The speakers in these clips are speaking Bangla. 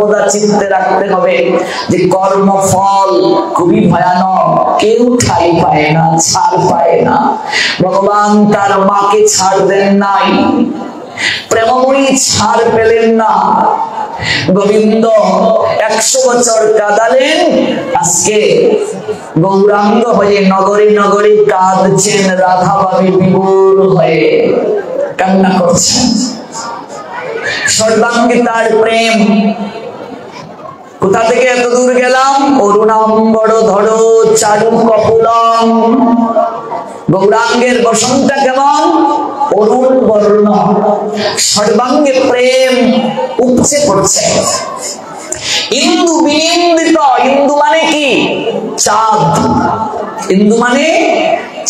সর্বদা চিন্তে রাখতে হবে যে কর্মফল খুবই ভয়ানক, কেউ ঠাই পায় না, ছাড় পায় না। ভগবান তার মাকে ছাড় দেন নাই, প্রেমময়ী ছাড় পেলেন না। গোবিন্দ 100 বছর কাঁদালেন, আজকে গৌরাঙ্গ হয়ে নগরে নগরে কাঁদছেন, রাধা ভাবী বিভোর হয়ে কান্না করছেন। সর্বাঙ্গে তার প্রেম। কোথা থেকে এত দূর গেলাম? অরুণাম্বর ধরো চারু কপুলম। গৌরাঙ্গের বসনটা কেমন? অরুণ বর্ণ, সর্বাঙ্গে প্রেম উপচে পড়ছে। ইন্দু বিনিন্দিত, ইন্দু মানে কি? চাঁদ। ইন্দু মানে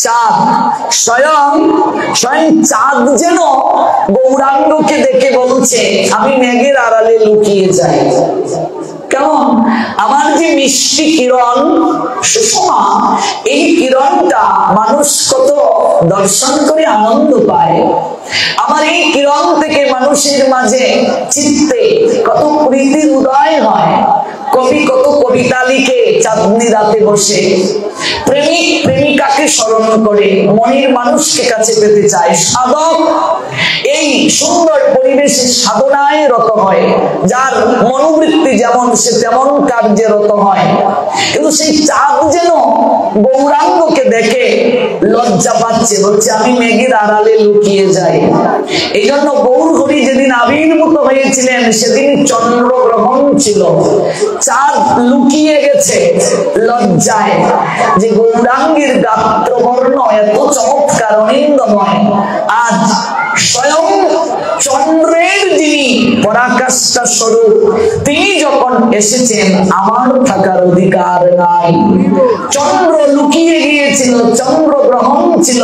চাঁদ। স্বয়ং চাঁদ যেন গৌরাঙ্গকে দেখে বলছে, আমি মেঘের আড়ালে লুকিয়ে যাই। কেমন? আমার যে মিষ্টি কিরণ সুষমা, এই কিরণটা মানুষ কত দর্শন করে আনন্দ পায়। আমার এই কিরণ থেকে মানুষের মাঝে চিত্তে কত প্রীতির উদয় হয়। কবি কত কবিতা লিখে চাঁদনি রাতে বসে, প্রেমিক প্রেমিকাকে স্মরণ করে মনের মানুষকে কাছে পেতে চায়। সাধক এই সুন্দর পরিবেশে সাধনায় রত হয়, যার মনোবৃত্তি যেমন সে তেমন কার্যে রত হয়। কিন্তু সেই চাঁদ যেন গৌরাঙ্গকে দেখে লজ্জা পাচ্ছে, বলছে আমি মেঘের আড়ালে লুকিয়ে যাই। এই জন্য গৌরহরি যেদিন আবির্ভূত হয়েছিলেন সেদিন চন্দ্রগ্রহণ ছিল, চাঁদ লুকিয়ে গেছে লজ্জায় যে গৌরাঙ্গের গাত্রবর্ণ এত চমৎকার অনিন্দময়। আজ স্বয়ং চন্দ্রের যিনি পরাকাষ্ঠা স্বরূপ, তিনি যখন এসেছেন আমার থাকার অধিকার নাই। চন্দ্র লুকিয়ে গিয়েছিল, চন্দ্রগ্রহণ ছিল।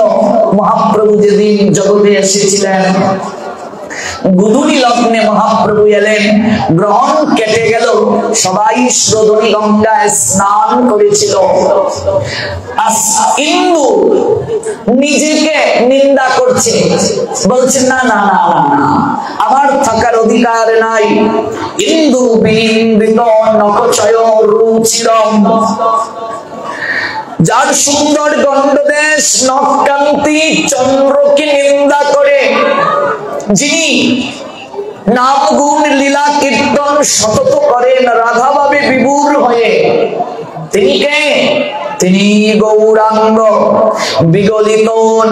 মহাপ্রভু যেদিন জগতে এসেছিলেন, গুদুরি লগ্নে মহাপ্রভু এলেন, গ্রহণ কেটে গেল, সবাই শ্রোধনী গঙ্গায় স্নান করেছিল। ইন্দু নিজেকে নিন্দা করছে, বলছে না না না না, আমার থাকার অধিকার নাই। ইন্দু বিনিন্দিত নখচয় রুচিরম, যার সুন্দর গণ্ডদেশ নখকান্তি চন্দ্রকে নিন্দা করে, যিনি নাম গুণ লীলা কীর্তন সতত করেন রাধা ভাবে বিভোর হয়ে, তিনি কে? তিনি গৌরাঙ্গ। বিগলিত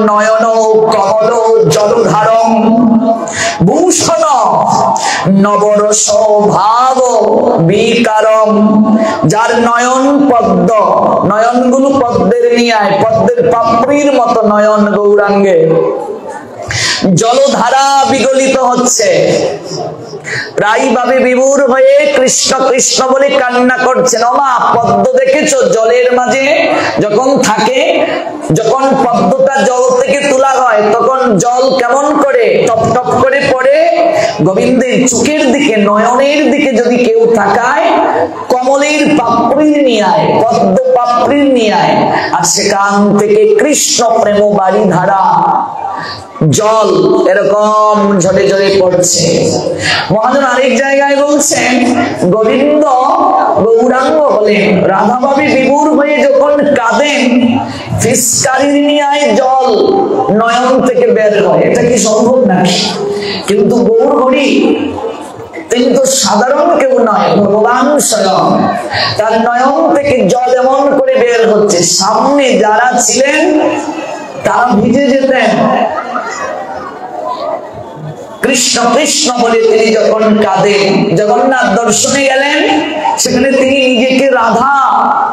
নয়ন কমল জলধারম, ভূষণ নবরস ভাব বিকারম, যার নয়ন পদ্ম, নয়নগুলো পদ্মের নিয়ায়, পদ্মের পাপড়ির মতো নয়ন গৌরাঙ্গে। জলধারা বিগলিত হচ্ছে, প্রায় ভাবে বিভোর হয়ে কৃষ্ণ কৃষ্ণ বলে কান্না করছেন। ওমা, পদ্ম দেখেছো জলের মাঝে যখন থাকে, যখন পদ্মটা জল থেকে তোলা হয় তখন জল কেমন করে টপ টপ করে পড়ে। গোবিন্দের চোখের দিকে, নয়নের দিকে যদি কেউ তাকায়, কমলের পাপড়ির নিয়ায়, পদ্ম পাপড়ির নিয়ায়, আর সেখান থেকে কৃষ্ণ প্রেম বাড়ি ধারা জল এরকম ঝরে ঝরে পড়ছে। মহাজন আরেক জায়গায় বলছেন, গোবিন্দ গৌরাঙ্গ হলেন, রাধা ভাবী বিভোর হয়ে যখন কাঁদেন, ফিসকারির নিয়ায় জল নয়ন থেকে বের হয়। এটা কি সম্ভব নাকি? কিন্তু গৌরহরি তিনি তো সাধারণ কেউ নয়, ভগবান স্বয়ং। তার নয়ন থেকে জল এমন করে বের হচ্ছে, সামনে যারা ছিলেন তারা ভিজে যেতেন। কৃষ্ণ কৃষ্ণ বলে তিনি যখন কাঁদেন, জগন্নাথ দর্শনে গেলেন, সেখানে তিনি নিজেকে রাধা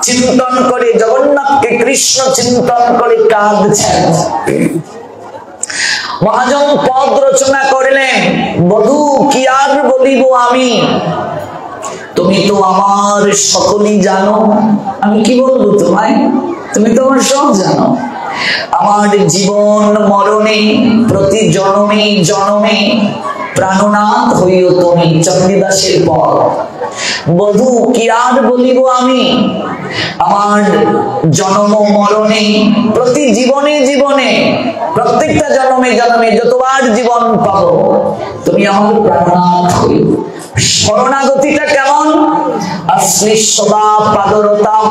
চিন্তন করে, জগন্নাথকে কৃষ্ণ চিন্তন করে কাঁদছেন। মহাজন পদ রচনা করলেন, বধূ কি আর বলিব আমি, তুমি তো আমার সকলই জানো। আমি কি বলবো তোমায়, তুমি তো আমার সব জানো। আমার জীবন মরণে, প্রতি জন্মে জন্মে প্রাণনাথ হইও তুমি। চণ্ডীদাসের পর বধূ কি আর বলিব আমি, আমার জন্ম মরণে প্রতি জীবনে জীবনে প্রত্যেকটা জন্মে জন্মে যতবার জীবন পাবো তুমি আমার প্রাণনাথ হইও। শরণাগতিটা কেমন? আশ্লিষ্যবা পাদরতাম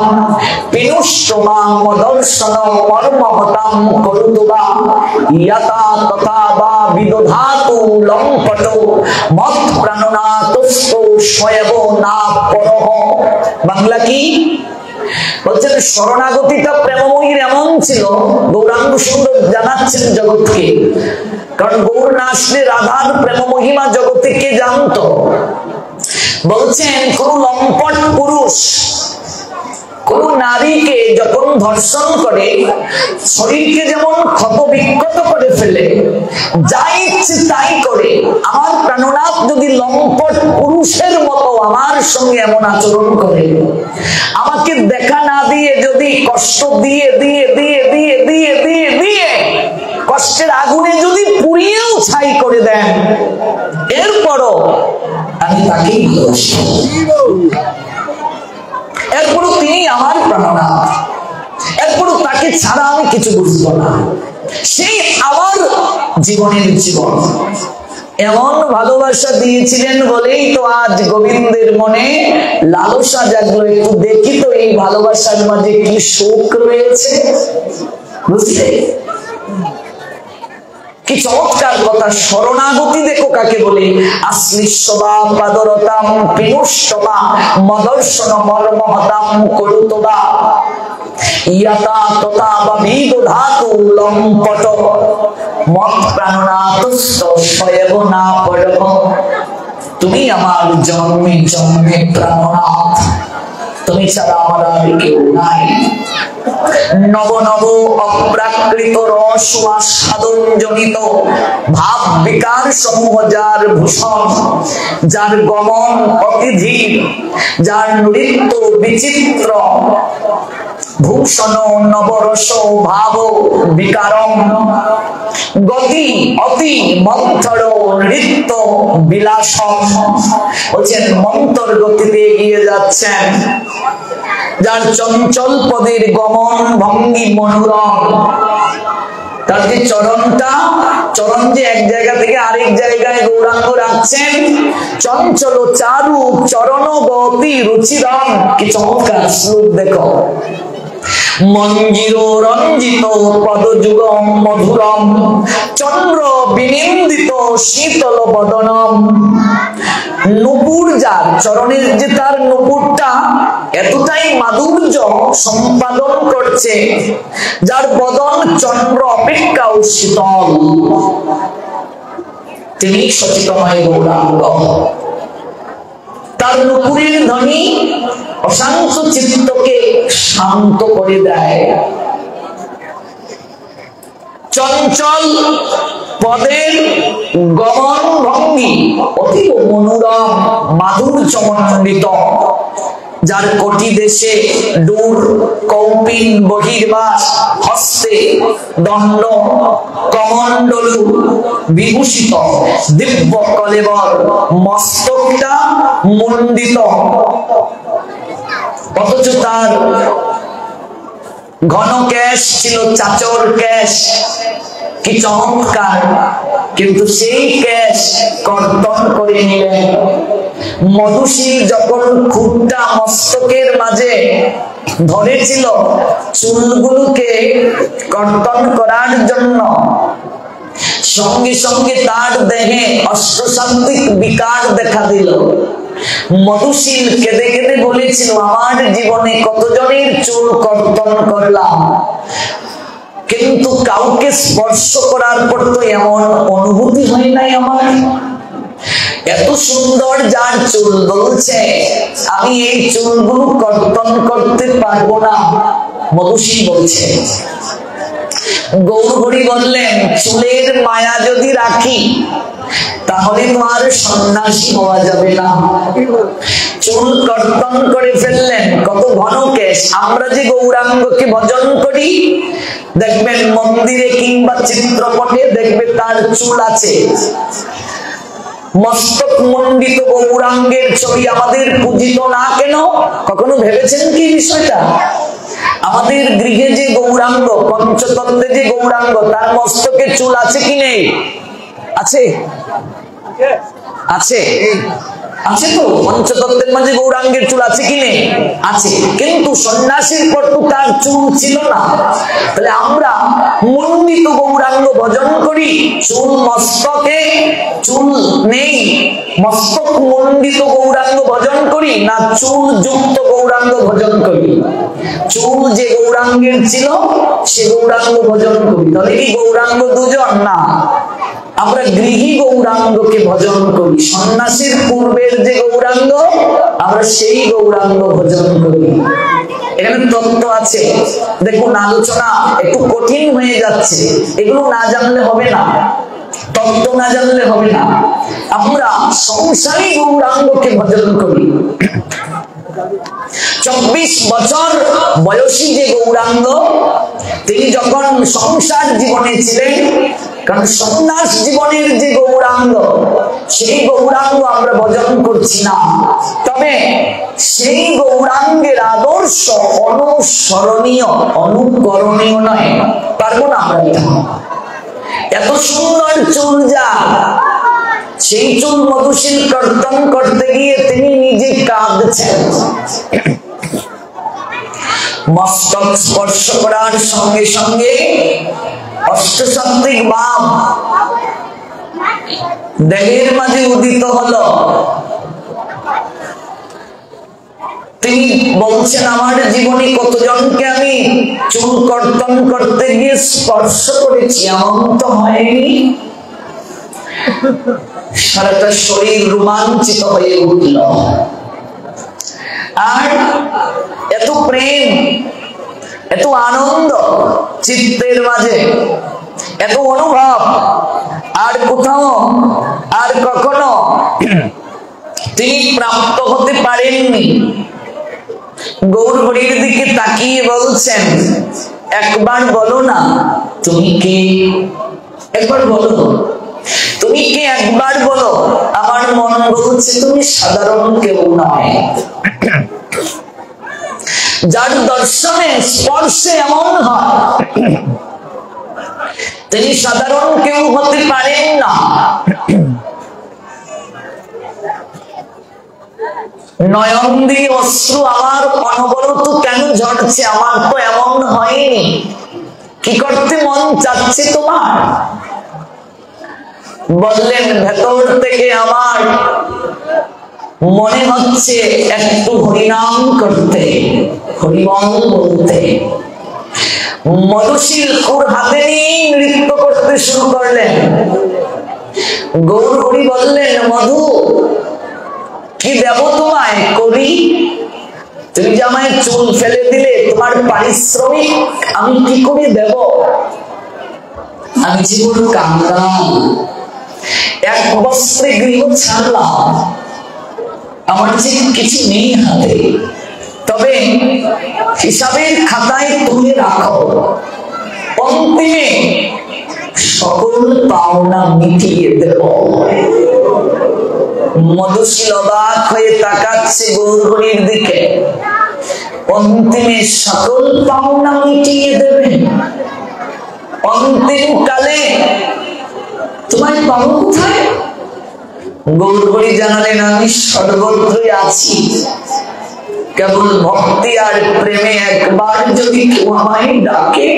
পিনুষ্টমা মদর্শন মর্মহতাম করুতুবা ইয়াতা তথা বা বিদধাতু লম্পট মত প্রাণনাথস্ত স্বয়ব না পরহ। বাংলা কি বলছেন? শরণাগতিটা প্রেমময়ীর এমন ছিল, গৌরাঙ্গ সুন্দর জানাচ্ছেন জগৎকে, কারণ গৌর না আসলে রাধার প্রেম মহিমা জগতে কে জানতো? বলছেন কোন লম্পট পুরুষ কোন নারীকে যখন ধর্ষণ করে, শরীরকে যেমন ক্ষত বিক্ষত করে ফেলে, যা ইচ্ছে তাই করে, আমার প্রাণনাথ যদি লম্পট পুরুষের মতো আমার সঙ্গে এমন আচরণ করে, আমাকে দেখা না দিয়ে যদি কষ্ট দিয়ে দিয়ে দিয়ে দিয়ে দিয়ে দিয়ে দিয়ে কষ্টের আগুনে যদি পুড়িয়েও ছাই করে দেন, এরপরও আমি তাকেই ভালোবাসি, এরপরও তিনি আমার প্রাণনাথ, এরপরও তাকে ছাড়া আমি কিছু বুঝবো না, সেই আমার জীবনের জীবন। এমন ভালোবাসা দিয়েছিলেন বলেই তো আজ গোবিন্দের মনে লালসা জাগলো, একটু দেখি তো এই ভালোবাসার মাঝে কি শোক রয়েছে। বুঝলে কি চমৎকার কথা! শরণাগতি দেখো কাকে বলে। আশ্লিষ্যবা পাদরতাম পিনুষ্টবা মদর্শন মর্মহতাম করুতবা ইয়াতা তথা বা বিদধাতু লম্পট মত প্রাণনাথস্ত স্বয়ব না পরহ। তুমি আমার জন্মে জন্মে প্রাণনাথ, তুমি ছাড়া আমার আর কেউ নাই। নব নব অপ্রাকৃত রস আস্বাদন জনিত ভাব বিকার সমূহ যার ভূষণ, যার গমন অতি ধীর, যার নৃত্য বিচিত্র, ভূষণ নবরস ভাব বিকারম, গতি অতি মন্থর নৃত্য বিলাসম। বলছেন মন্থর গতিতে এগিয়ে যাচ্ছেন, যার চঞ্চল পদের গমন ভঙ্গি মনোরম, তার যে চরণটা, চরণ যে এক জায়গা থেকে আরেক জায়গায় গৌরাঙ্গ রাখছেন, চঞ্চল চারু চরণ গতি রুচিরম। কি চমৎকার শ্লোক দেখো। মঞ্জির রঞ্জিত পদযুগম মধুরম চন্দ্র বিনিন্দিত শীতল বদনম। নুপুর যার চরণের যে তার নুপুরটা এতটাই মাধুর্য সম্পাদন করছে, যার বদন চন্দ্র অপেক্ষাও শীতল, তিনি সচিতময় গৌরাঙ্গ। তার নুপুরের ধ্বনি অশান্ত চিত্তকে শান্ত করে দেয়। চঞ্চল পদের গমন ভঙ্গি অতীব মনোরম মাধুর্যমণ্ডিত, যার কোটি দেশে ডুর কৌপিন বহির্বাস, হস্তে দণ্ড কমণ্ডলু বিভূষিত, দিব্য কলেবর, মস্তকটা মুণ্ডিত, অথচ তার ঘন কেশ ছিল চাচর কেশ। কি চমৎকার! কিন্তু সেই কেশ কর্তন করে নিলেন। মধুশীল যখন খুঁটটা মস্তকের মাঝে ধরেছিল চুলগুলোকে কর্তন করার জন্য, সঙ্গে সঙ্গে তার দেহে অষ্টসাত্ত্বিক বিকার দেখা দিল। মধুশীল কেঁদে কেঁদে বলেছিল, আমার জীবনে কতজনের চুল কর্তন করলাম, কিন্তু কাউকে স্পর্শ করার পর তো এমন অনুভূতি হয় নাই আমার। এত সুন্দর যার চুল, বলছে আমি এই চুলগুলো কর্তন করতে পারবো না। মধুশীল বলছে। গৌরহরি বললেন, চুলের মায়া যদি রাখি তাহলে তো আর সন্ন্যাসী হওয়া যাবে না। চুল কর্তন করে ফেললেন। কত ঘন কেশ! আমরা যে গৌরাঙ্গকে ভজন করি, দেখবেন মন্দিরে কিংবা চিত্রপটে দেখবে তার চুল আছে, মস্তক মণ্ডিত গৌরাঙ্গের ছবি আমাদের পূজিত না কেন? কখনো ভেবেছেন কি বিষয়টা? আমাদের গৃহে যে গৌরাঙ্গ, পঞ্চতত্ত্বে যে গৌরাঙ্গ, তার মস্তকে চুল আছে কি নেই? আছে, আছে, আছে তো। পঞ্চতত্ত্বের মাঝে গৌরাঙ্গের চুল আছে কি নেই? আছে। কিন্তু সন্ন্যাসীর পর তো তার চুল ছিল না। তাহলে আমরা মণ্ডিত গৌরাঙ্গ ভজন করি, চুল মস্তকে চুল নেই, মস্তক মণ্ডিত গৌরাঙ্গ ভজন করি না চুল যুক্ত গৌরাঙ্গ ভজন করি? চুল যে গৌরাঙ্গের ছিল সে গৌরাঙ্গ ভজন করি। তাহলে কি গৌরাঙ্গ দুজন? না, আমরা গৃহী গৌরাঙ্গকে ভজন করি। সন্ন্যাসীর পূর্বের যে গৌরাঙ্গ, আমরা সেই গৌরাঙ্গ ভজন করি। এখানে তত্ত্ব আছে। দেখুন, আলোচনা একটু কঠিন হয়ে যাচ্ছে, এগুলো না জানলে হবে না, তত্ত্ব না জানলে হবে না। আমরা সংসারী গৌরাঙ্গকে ভজন করি। 24 বছর বয়সী যে গৌরাঙ্গ, তিনি যখন সংসার জীবনে ছিলেন, কারণ সন্ন্যাস জীবনের যে গৌরাঙ্গ, সেই গৌরাঙ্গ আমরা ভজন করছি না। তবে সেই গৌরাঙ্গের আদর্শ অনুসরণীয়, অনুকরণীয় নয়, পারবো না আমরা। এত সুন্দর চুল যা, সেই চুল মধুশীল কর্তন করতে গিয়ে তিনি নিজে কাঁদছেন। মস্তক স্পর্শ করার সঙ্গে সঙ্গে অষ্টসাত্ত্বিক ভাব দেহের মাঝে উদিত হলো। তিনি বলছেন, আমার জীবনে কতজনকে আমি চুল কর্তন করতে গিয়ে স্পর্শ করেছি, এমন তো হয়নি। সারাটা শরীর রোমাঞ্চিত হয়ে উঠল। আর এত প্রেম, এত আনন্দ চিত্তের মাঝে, এত অনুভব আর কোথাও আর কখনো তিনি প্রাপ্ত হতে পারেননি। গৌরহরির দিকে তাকিয়ে বলছেন, একবার বলো না তুমি কে, একবার বলো তুমি কে, একবার বলো। আমার মন বলছে তুমি সাধারণ কেউ নয়, যার দর্শনে স্পর্শে এমন হয় তিনি সাধারণ কেউ হতে পারেন না। নয়ন দিয়ে অশ্রু আমার অনবরত কেন ঝরছে? আমার তো এমন হয়নি। কি করতে মন চাচ্ছে তোমার? বললেন, ভেতর থেকে আমার মনে হচ্ছে একটু হরিনাম করতে, হরিবল বলতে। মধুশীল কুর হাতে নিয়ে নৃত্য করতে শুরু করলেন। গৌরহরি বললেন, মধু কি দেব তোমায়? করি, তুমি যে আমায় চুল ফেলে দিলে, তোমার পারিশ্রমিক আমি কি করে দেব? আমি জীবন কামলাম, এক বস্ত্রে গৃহ ছাড়লাম, আমার যে কিছু নেই হাতে, তবে হিসাবের খাতায় তুলে রাখো, অন্তিমে সকল পাওনা মিটিয়ে দেব। মধুশীল অবাক হয়ে তাকাচ্ছে গৌরহরির দিকে। অন্তিমে সকল পাওনা মিটিয়ে দেবেন? অন্তিম কালে তোমায় পাবো কোথায়? গৌরহরি জানালেন, আমি সর্বত্রই আছি, কেবল ভক্তি আর প্রেমে একবার যদি কেউ আমায় ডাকে,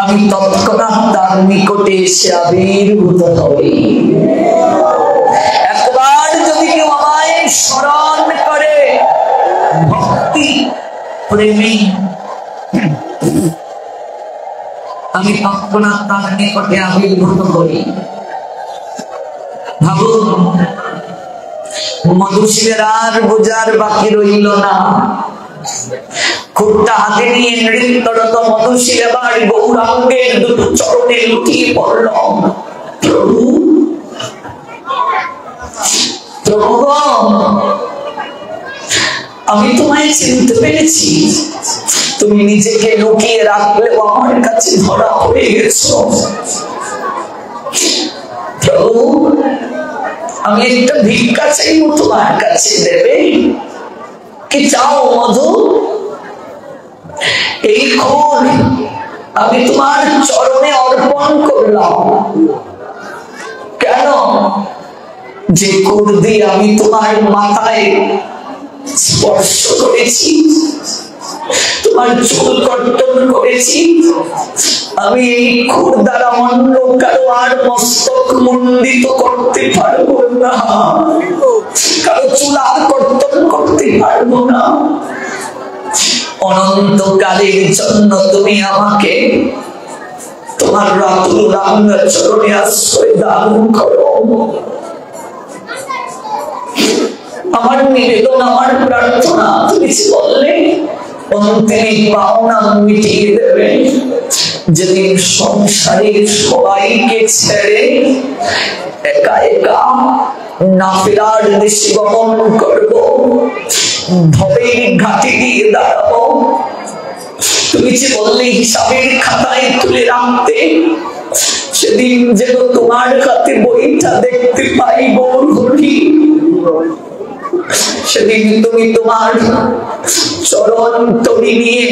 আমি তৎক্ষণাৎ তার নিকটে এসে আবির্ভূত হই। একবার যদি কেউ আমায় স্মরণ করে ভক্তি প্রেমে, আমি তৎক্ষণাৎ তার নিকটে আবির্ভূত হই। ভাবুন, মধুশীলের আর বোঝার বাকি রইল না। খুঁটটা হাতে নিয়ে নৃত্যরত মধুশীল এবার গৌরাঙ্গের দুটো চরণে লুটিয়ে পড়ল। প্রভু, প্রভু, আমি তোমায় চিনতে পেরেছি। তুমি নিজেকে লুকিয়ে রাখলেও আমার কাছে ধরা পড়ে গেছো। প্রভু, আমি একটা ভিক্ষা চাইবো তোমার কাছে, দেবে কি চাও মধু? এই খুন আমি তোমার চরণে অর্পণ করলাম। কেন? যে খুন দিয়ে আমি তোমার মাথায় স্পর্শ করেছি, তোমার চুল কর্তন করেছি, আমি এই খুর দ্বারা অন্য কারো আর মস্তক মুন্ডিত করতে পারবো না, কারো চুল আর কর্তন করতে পারবো না। অনন্তকালের জন্য তুমি আমাকে তোমার রাতুল রাঙ্গার চরণে আশ্রয় দান করো। আমার নিবেদন, আমার প্রার্থনা, তুমি বললে অন্তিম পাওনা মিটিয়ে দেবে। যেদিন সংসারের সবাইকে ছেড়ে একা একা নাফিলার দেশে গমন করবো, ভবের ঘাটে গিয়ে দাঁড়াবো, তুমি যে বললে হিসাবের খাতায় তুলে রাখতে, সেদিন যেন তোমার হাতে বইটা দেখতে পাই গৌর হরি। সেদিন তুমি তোমার চরণ তরি নিয়ে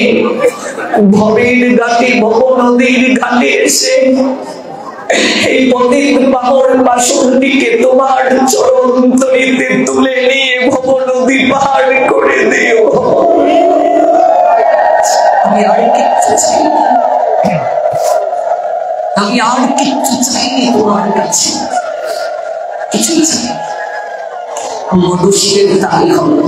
ভবের ঘাটে, ভব নদীর ঘাটে এসে এই পতিত পাগল বাসনটিকে তোমার চরণ তরিতে তুলে নিয়ে ভব নদী পার করে দিও। আমি আর কিচ্ছু চাই না, আমি আর কিচ্ছু চাইনি তোমার কাছে, কিছুই চাই। মধুশীলের তাই হলো।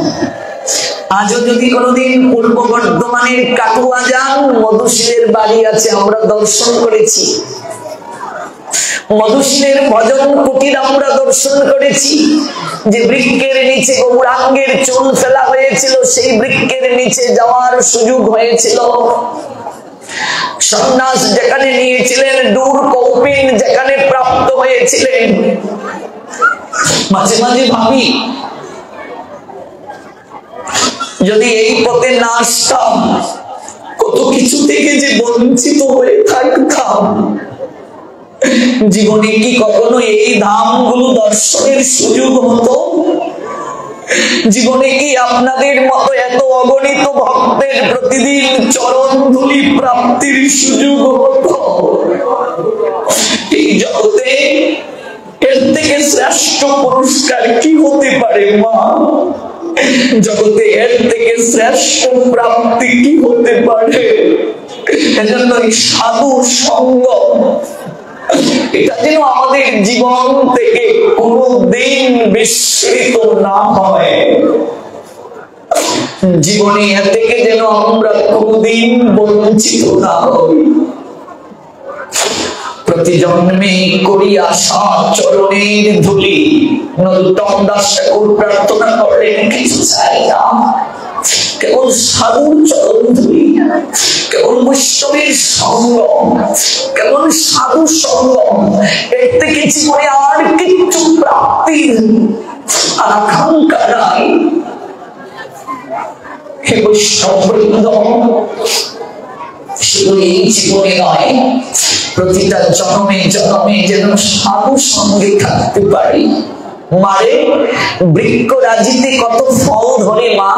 আজও যদি কোনোদিন পূর্ব বর্ধমানের কাটুয়া যান, মধুশীলের বাড়ি আছে, আমরা দর্শন করেছি। মধুশীলের ভজন কুটির আমরা দর্শন করেছি। যে বৃক্ষের নিচে গৌরাঙ্গের চুল ফেলা হয়েছিল, সেই বৃক্ষের নিচে যাওয়ার সুযোগ হয়েছিল। সন্ন্যাস যেখানে নিয়েছিলেন, দূর কৌপিন যেখানে প্রাপ্ত হয়েছিলেন। মাঝে মাঝে ভাবি, যদি এই পথে না আসতাম, কত কিছু থেকে যে বঞ্চিত হয়ে থাকতাম। জীবনে কি কখনো এই ধামগুলো দর্শনের সুযোগ হতো? জীবনে কি আপনাদের মতো এত অগণিত ভক্তের প্রতিদিন চরণ ধুলি প্রাপ্তির সুযোগ হতো? এই জগতে এর থেকে শ্রেষ্ঠ পুরস্কার কি হতে পারে মা? জগতে এর থেকে শ্রেষ্ঠ প্রাপ্তি কি হতে পারে? এজন্য সাধু সঙ্গ, এটা যেন আমাদের জীবন থেকে কোনদিন বিস্মৃত না হয়। জীবনে এর থেকে যেন আমরা কোনদিন বঞ্চিত না হই। প্রতি জন্মে করি আশা চরণের ধুলি। নরোত্তম দাস ঠাকুর প্রার্থনা করলেন, কিছু চাই না, কেবল সাধুর চরণ ধুলি, কেবল বৈষ্ণবের সঙ্গ, কেবল সাধু সঙ্গ। এর থেকে জীবনে আর কিছু প্রাপ্তির আকাঙ্ক্ষা নাই। হে বৈষ্ণববৃন্দ, শুধু এই জীবনে নয়, প্রতিটা জন্মে জন্মে যেন সাধু সঙ্গে থাকতে পারি। মারে বৃক্ষ রাজিতে কত ফল ধরে মা,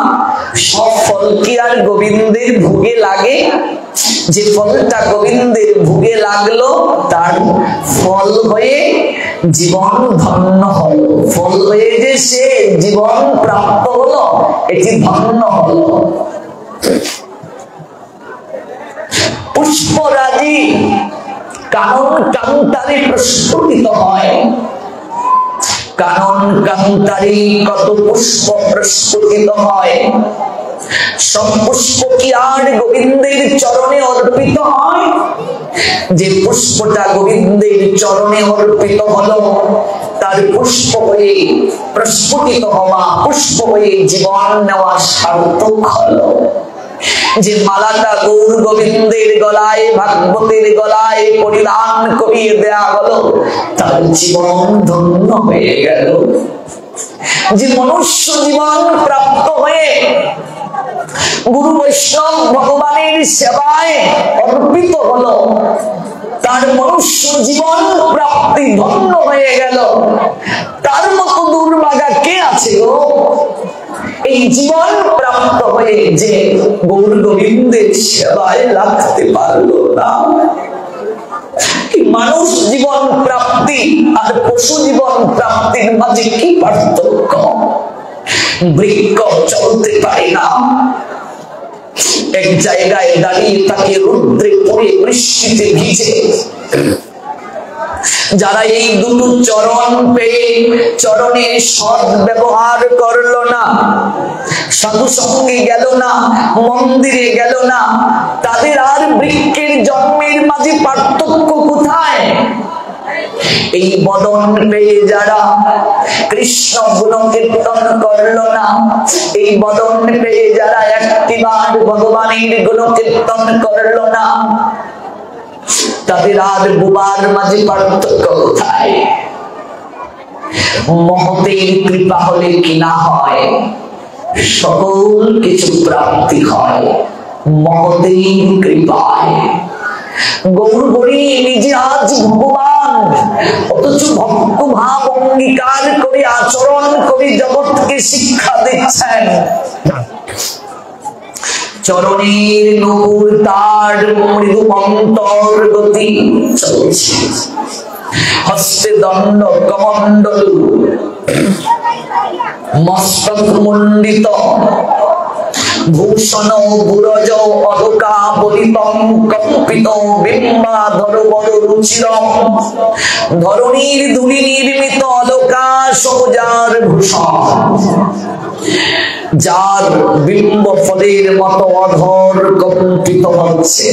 সব ফল কি আর গোবিন্দের ভোগে লাগে? যে ফলটা গোবিন্দের ভোগে লাগলো, তার ফল হয়ে জীবন ধন্য হলো, ফল হয়ে যে সে জীবন প্রাপ্ত হলো, এটি ধন্য হলো। পুষ্পরাজি কানন কান্তারে প্রস্ফুটিত হয়। কানন কান্তারে কত পুষ্প প্রস্ফুটিত হয়। সব পুষ্প কি আর গোবিন্দের চরণে অর্পিত হয়? যে পুষ্পটা গোবিন্দের চরণে অর্পিত হলো, তার পুষ্প হয়ে প্রস্ফুটিত হওয়া, পুষ্প হয়ে জীবন নেওয়া সার্থক হলো। যে মালাটা গৌর গোবিন্দের গলায়, ভাগবতের গলায় পরিধান করিয়ে দেয়া হলো, তার জীবন ধন্য হয়ে গেল। যে মনুষ্য জীবন প্রাপ্ত হয়ে গুরু বৈষ্ণব ভগবানের সেবায় অর্পিত হলো, তার মনুষ্য জীবন প্রাপ্তি ধন্য হয়ে গেল। তার মতো দুর্ভাগা কে আছে গো? এই জীবন প্রাপ্ত হয়ে যে গৌর গোবিন্দের সেবায় লাগতে পারলো না। মানুষ জীবন প্রাপ্তি আর পশু জীবন প্রাপ্তির মাঝে কি পার্থক্য? বৃক্ষ চলতে পারে না, এক জায়গায় দাঁড়িয়ে তাকে রৌদ্রে পড়ে বৃষ্টিতে ভিজে। যারা এই দুটো চরণ পেয়ে চরণের সৎ ব্যবহার করলো না, সাধু সঙ্গে গেল না, মন্দিরে গেল না, তাদের আর বৃক্ষের জন্মের মাঝে পার্থক্য কোথায়? এই বদন পেয়ে যারা কৃষ্ণ গুণ কীর্তন করলো না, এই বদন পেয়ে যারা একটিবার ভগবানের গুণ কীর্তন করলো না, তাদের আর বুবার মাঝে পার্থক্য কোথায়? মহতের কৃপা হলে কি না হয়? সকল কিছু প্রাপ্তি হয় মহতের কৃপায়। গৌর হরি নিজে আজ ভগবান, অথচ ভক্ত ভাব অঙ্গীকার করে আচরণ করে জগৎকে শিক্ষা দিচ্ছেন। চরণের নূর তার মৃদু অন্তর্গতি চলছে, হস্তে দণ্ড কমণ্ডল, মস্তক মণ্ডিত, ভূষণ বুরজ অলোকা বলিতম কম্পিত বিম্বাধর বড় রুচিরম, ধরণীর ধূলি নির্মিত অলোকা সৌজার ভূষণ, যার বিম্ব ফলের মতো অধর কম্পিত হচ্ছে,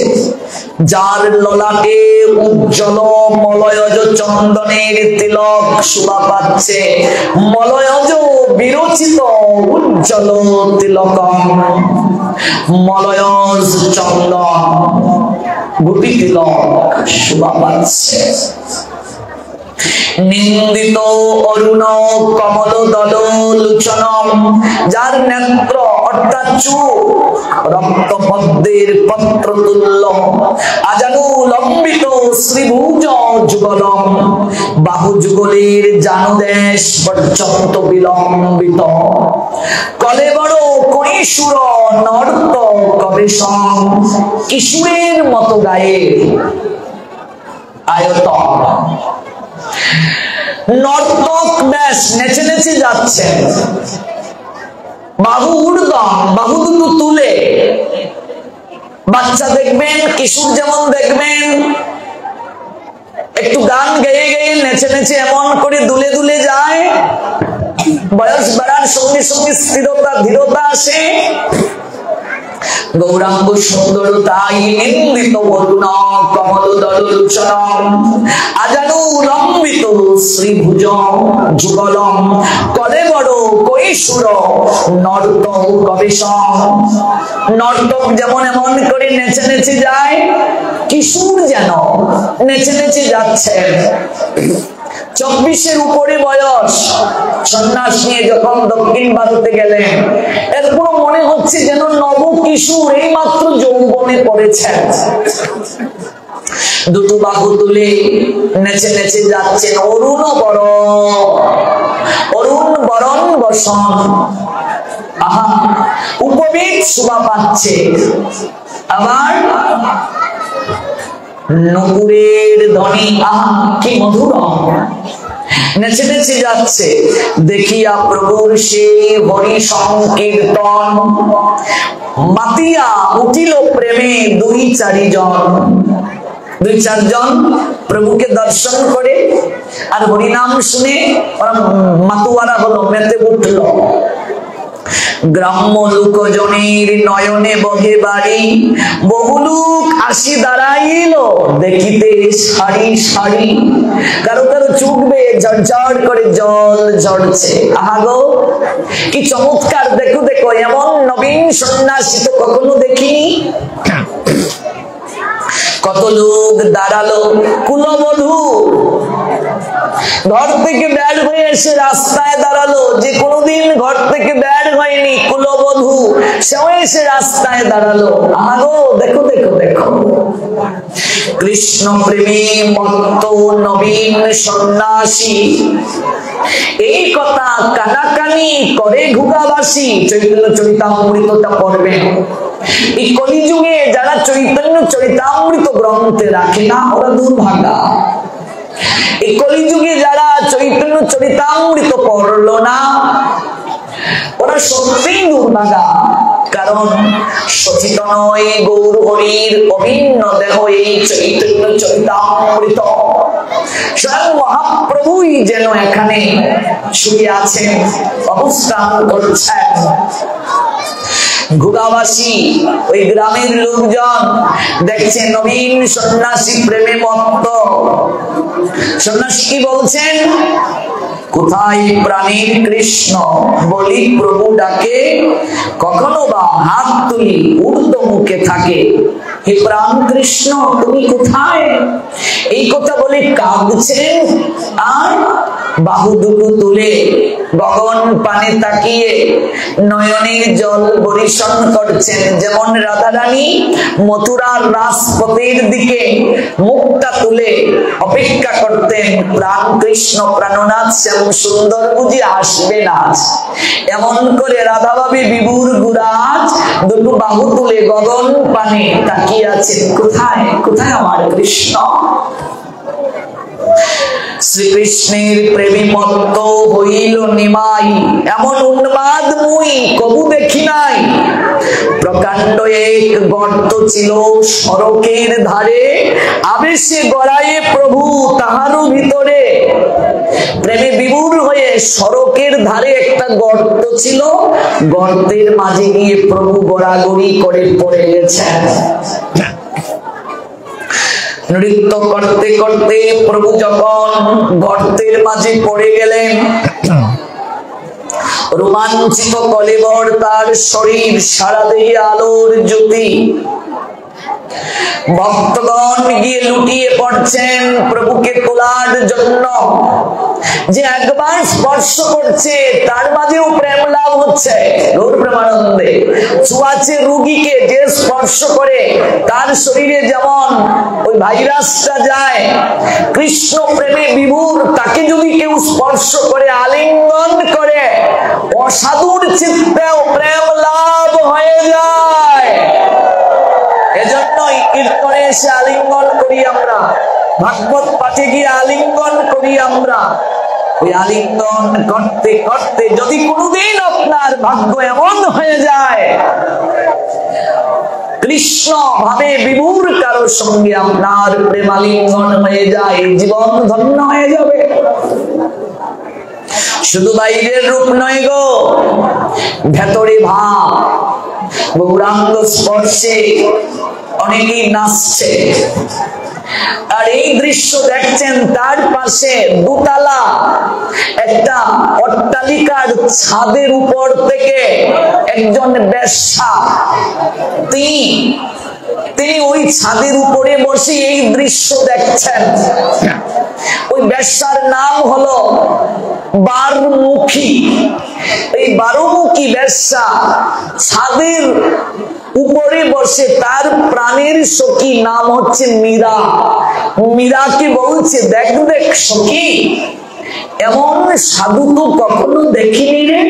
যার ললাটে উজ্জ্বল মলয়জ চন্দনের তিলক শোভা পাচ্ছে, মলয়জ বিরচিত উজ্জ্বল তিলকম, মলয়জ চন্দন গুটি তিলক শোভা পাচ্ছে। নিন্দিত অরুণ কমল দল লোচনম, যার নেত্র অর্থাৎ চোখ রক্ত পদ্মের পত্র তুল্য, আজানু লম্বিত শ্রীভুজ যুগলম, বাহু যুগলের জানুদেশ পর্যন্ত বিলম্বিত, কলেবর কৈশোর নর্ত কবেশম, কিশোরের মতো গায়ে আয়তন, নর্তক বেশ নেচে নেচে যাচ্ছে, বাহু ঊর্ধ্বম, বাহু দুটো তুলে। বাচ্চা দেখবেন, কিশোর যেমন দেখবেন একটু গান গেয়ে গেয়ে নেচে নেচে এমন করে দুলে দুলে যায়, বয়স বাড়ার সঙ্গে সঙ্গে স্থিরতা ধীরতা আসে। গৌরাঙ্গ সুন্দরতাই নিন্দিত বরুণ কমল দল লোচনম, আজানু লম্বিত শ্রীভুজ যুগলম, কলেবর কৈশোর নর্ত কবেশম। নর্তক যেমন এমন করে নেচে নেচে যায়, কিশোর যেন নেচে নেচে যাচ্ছে। 24-এর উপরে বয়স, সন্ন্যাস নিয়ে যখন দক্ষিণ ভারতে গেলেন, এরপর মনে হচ্ছে যেন নব কিশোর এই মাত্র যৌবনে পড়েছেন। দুটো বাহু তুলে নেচে নেচে যাচ্ছেন, অরুণ বরণ, অরুণ বরণ বসন, আহা উপবেদ শোভা পাচ্ছে। আবার নকুরের ধ্বনি, আহা কি মধুর, নেচে নেচে যাচ্ছে। দেখিয়া প্রভুর সেই হরি সংকীর্তন, মাতিয়া উঠিল প্রেমে দুই চারজন প্রভুকে দর্শন করে আর হরিনাম শুনে ওরা মাতুয়ারা হলো, মেতে উঠল। গ্রাম্য লোকজনের নয়নে বহে বাড়ি, বহু লোক আসি দাঁড়াইল দেখিতে সারি সারি, কারো কারো চোখ বেয়ে ঝরঝর করে জল ঝরছে। আহা গো কি চমৎকার, দেখো দেখো, এমন নবীন সন্ন্যাসী তো কখনো দেখিনি। কত লোক দাঁড়ালো, কুলবধূ ঘর থেকে বের হয়ে এসে রাস্তায় দাঁড়ালো, যে কোনোদিন ঘর থেকে বের হয়নি কুলবধূ, সেও এসে রাস্তায় দাঁড়ালো। আরো দেখো দেখো দেখো, কৃষ্ণ প্রেমী মত্ত নবীন সন্ন্যাসী, এই কথা কানাকানি করে ঘুগাবাসী। চৈতন্য চরিতামৃতটা পড়বেন। এই কলিযুগে যারা চৈতন্য চরিতামৃত গ্রন্থে রাখে না, ওরা দুর্ভাগা। এই কলিযুগে যারা চৈতন্য চরিতামৃত পড়লো না, ওরা সত্যিই দুর্ভাগা। কারণ সচিত নয় গৌর হরির অভিন্ন দেহ এই চৈতন্য চরিতামৃত। স্বয়ং মহাপ্রভুই যেন এখানে শুয়ে আছেন, অবস্থান করছেন। ঘুগাবাসী ওই গ্রামের লোকজন দেখছে নবীন সন্ন্যাসী প্রেমে মত্ত। সন্ন্যাসী কি বলছেন? কোথায় প্রাণীর কৃষ্ণ, বলি প্রভু ডাকে, কখনো বা হাত তুলি ঊর্ধ্ব মুখে থাকে। হে প্রাণ কৃষ্ণ তুমি কোথায়? এই কথা বলে কাঁদছেন আর বাহু দুটো তুলে গগন পানে তাকিয়ে নয়নের জল বরিশন করছেন। যেমন রাধারানী মথুরার রাজপথের দিকে মুখটা তুলে অপেক্ষা করতেন, প্রাণ কৃষ্ণ প্রাণনাথ শ্যাম সুন্দর বুঝি আসবে না। এমন করে রাধা ভাবি বিভুর গুরাজ দুটো বাহু তুলে গগন পানে তাকিয়ে আছেন, কোথায় কোথায় আমার কৃষ্ণ? শ্রীকৃষ্ণের প্রেমী মত্ত হইল নিমাই, এমন উন্মাদ মুই কবু দেখি নাই। প্রকাণ্ড এক গর্ত ছিল সড়কের ধারে, আবেশে গড়ায়ে প্রভু তাহারও ভিতরে। প্রেমে বিভোর হয়ে সড়কের ধারে একটা গর্ত ছিল, গর্তের মাঝে গিয়ে প্রভু গড়াগড়ি করে পড়ে গেছেন। নৃত্য করতে করতে প্রভু যখন গর্তের মাঝে পড়ে গেলেন, রোমাঞ্চিত কলেবর তার শরীর, সারা দেহে আলোর জ্যোতি। ভক্তগণ গিয়ে লুটিয়ে পড়ছেন প্রভুকে তোলার জন্য। যে একবার স্পর্শ করছে তার মাঝেও প্রেম লাভ হচ্ছে। গৌর প্রেমানন্দে ছুঁয়াচে রোগীকে যে স্পর্শ করে তার শরীরে যেমন ওই ভাইরাসটা যায়, কৃষ্ণ প্রেমে বিভোর তাকে যদি কেউ স্পর্শ করে, আলিঙ্গন করে, অসাধুর চিত্তেও প্রেম লাভ হয়ে যায়। এজন্যই কীর্তনে এসে আলিঙ্গন করি আমরা, ভাগবত পাঠে গিয়ে আলিঙ্গন করি আমরা। ওই আলিঙ্গন করতে করতে যদি কোনোদিন আপনার ভাগ্য এমন হয়ে যায় কৃষ্ণ ভাবে বিভোর কারো সঙ্গে আপনার প্রেমালিঙ্গন হয়ে যায়, জীবন ধন্য হয়ে যাবে। শুধু বাইরের রূপ নয় গো, ভেতরে ভাব। গৌরাঙ্গ স্পর্শে অনেকেই নাচছে। আর এই দৃশ্য দেখছেন, তার পাশে দুতলা একটা অট্টালিকার ছাদের উপর থেকে একজন বেশ্যা, তিনি ওই ছাদের উপরে বসে এই দৃশ্য দেখছেন। ওই বেশ্যার নাম হলো বারমুখী। এই বারমুখী বেশ্যা ছাদের উপরে বসে, তার প্রাণের সখী নাম হচ্ছে মীরা। মীরাকে বলছে, দেখ দেখ সখী, এমন সাধু তো কখনো দেখিনি রে।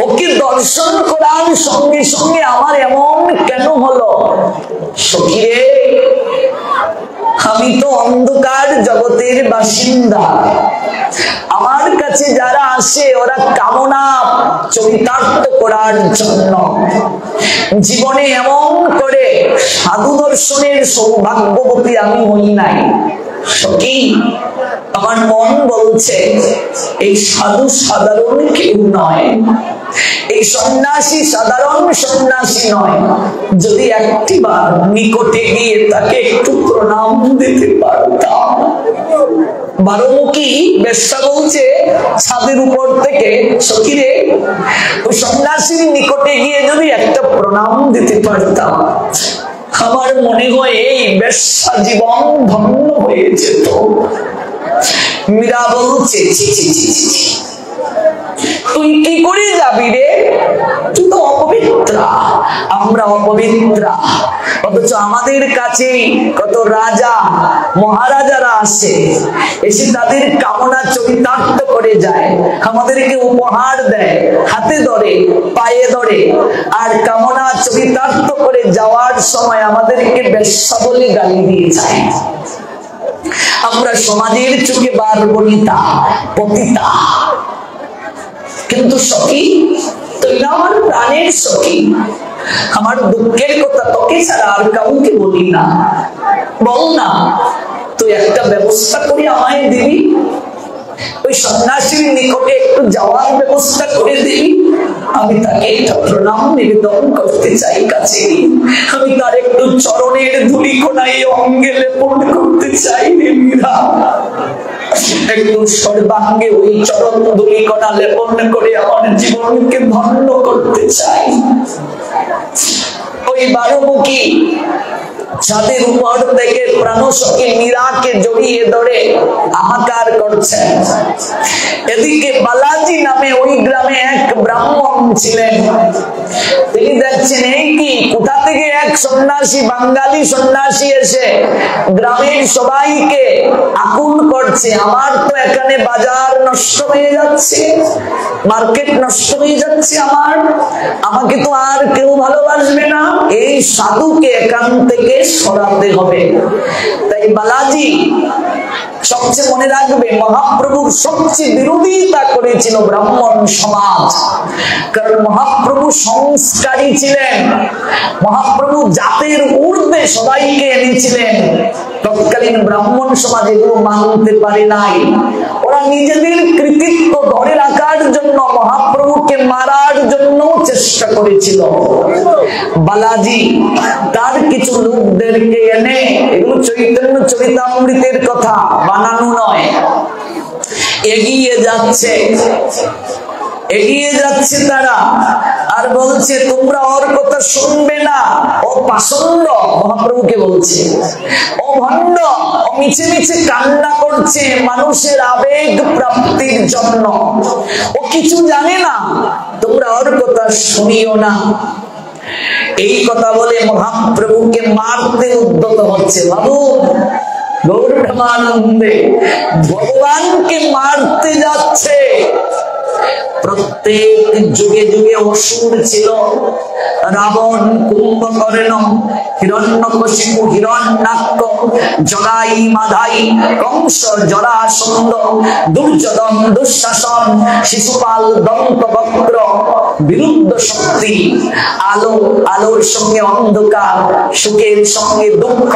ওকে দর্শন করার সঙ্গে সঙ্গে আমার এমন কেন হলো? সখী রে, আমি তো অন্ধকার জগতের বাসিন্দা। আমার কাছে যারা আসে ওরা কামনা চরিতার্থ করার জন্য। জীবনে এমন করে সাধু দর্শনের সৌভাগ্যবতী আমি হই নাই। সখী, আমার মন বলছে এই সাধু সাধারণ কেউ নয়, এই সন্ন্যাসী সাধারণ সন্ন্যাসী নয়। যদি একটিবার নিকটে গিয়ে তাকে একটু প্রণাম দিতে পারতাম। বারমুখী বেশ্যা বলছে ছাদের উপর থেকে, সখী রে, ওই সন্ন্যাসীর নিকটে গিয়ে যদি একটা প্রণাম দিতে পারতাম, আমার মনে হয় এই বেশ্যা জীবন ধন্য হয়ে যেত। মীরা বলছে তুই কি করে যাবি রে, তুই তো অপবিত্রা, আমরা অপবিত্রা। অথচ আমাদের কাছে কত রাজা মহারাজারা আসে, এসে তাদের কামনা চরিতার্থ করে যায়, আমাদেরকে উপহার দেয়, হাতে ধরে পায়ে ধরে, আর কামনা চরিতার্থ করে যাওয়ার সময় আমাদেরকে বেশ্যা বলে গালি দিয়ে যায়। আমরা সমাজের চোখে বারবনিতা, পতিতা, কিন্তু সখী তুই না আমার প্রাণের সখী, আমার দুঃখের কথা তোকে ছাড়া আর কাউকে বলি না, বল না তুই একটা ব্যবস্থা করে আমায় দিবি, ওই সন্ন্যাসীর নিকটে একটু যাওয়ার ব্যবস্থা করে দিবি, আমি তাকে একটা প্রণাম নিবেদন করতে চাই কাছে, আমি তার একটু চরণের ধূলিকণায় অঙ্গে লেপন করতে চাই রে মীরা, একটু সর্বাঙ্গে ওই চরণ ধূলিকণা লেপন করে আমার জীবনকে ধন্য করতে চাই। ওই বারোমুখী ছাদের উপর থেকে প্রাণসখী মীরাকে জড়িয়ে ধরে হাহাকার করছেন। এদিকে বালাজি নামে ওই গ্রামে এক ব্রাহ্মণ ছিলেন, তিনি দেখছেন এই কি কোথা থেকে এক সন্ন্যাসী, বাঙালি সন্ন্যাসী এসে গ্রামের সবাইকে আকুল করছে, আমার তো এখানে বাজার নষ্ট হয়ে যাচ্ছে, মার্কেট নষ্ট হয়ে যাচ্ছে, আমাকে তো আর কেউ ভালোবাসবে না, এই সাধুকে এখান থেকে সরাতে হবে। তাই বালাজি সবচেয়ে মনে রাখবে, মহাপ্রভুর সবচেয়ে বিরোধিতা করেছিল ব্রাহ্মণ সমাজ, কারণ মহাপ্রভু সংস্কারী ছিলেন, মহাপ্রভু জাতের ঊর্ধ্বে সবাইকে এনেছিলেন। তৎকালীন ব্রাহ্মণ সমাজ এগুলো মানতে পারে নাই, ওরা নিজেদের কৃতিত্ব ধরে রাখার জন্য মহাপ্রভুকে মারার জন্য চেষ্টা করেছিল। বালাজি তার কিছু লোকদেরকে এনে, এগুলো চৈতন্য চরিতামৃতের কথা, বানানো নয়, এগিয়ে যাচ্ছে তারা, আর বলছে তোমরা ওর কথা শুনবে না, ও পাষণ্ড, মহাপ্রভুকে বলছে, ও ভণ্ড, ও মিছে মিছে কান্না করছে মানুষের আবেগ প্রাপ্তির জন্য, ও কিছু জানে না, তোমরা ওর কথা শুনিও না। এই কথা বলে মহাপ্রভুকে মারতে উদ্যত হচ্ছে। বাবু গৌরমানন্দে ভগবানকে মারতে যাচ্ছে। প্রত্যেক যুগে যুগে অসুর ছিল, রাবণ, কুম্ভকর্ণ, হিরণ্যকশিপু, হিরণ্যাক্ষ, জগাই, মাধাই, কংস, জরাসন্ধ, দুর্যোধন, দুঃশাসন, শিশুপাল, দন্তবক্র, বিরুদ্ধ শক্তি, আলোর সঙ্গে অন্ধকার, সুখের সঙ্গে দুঃখ,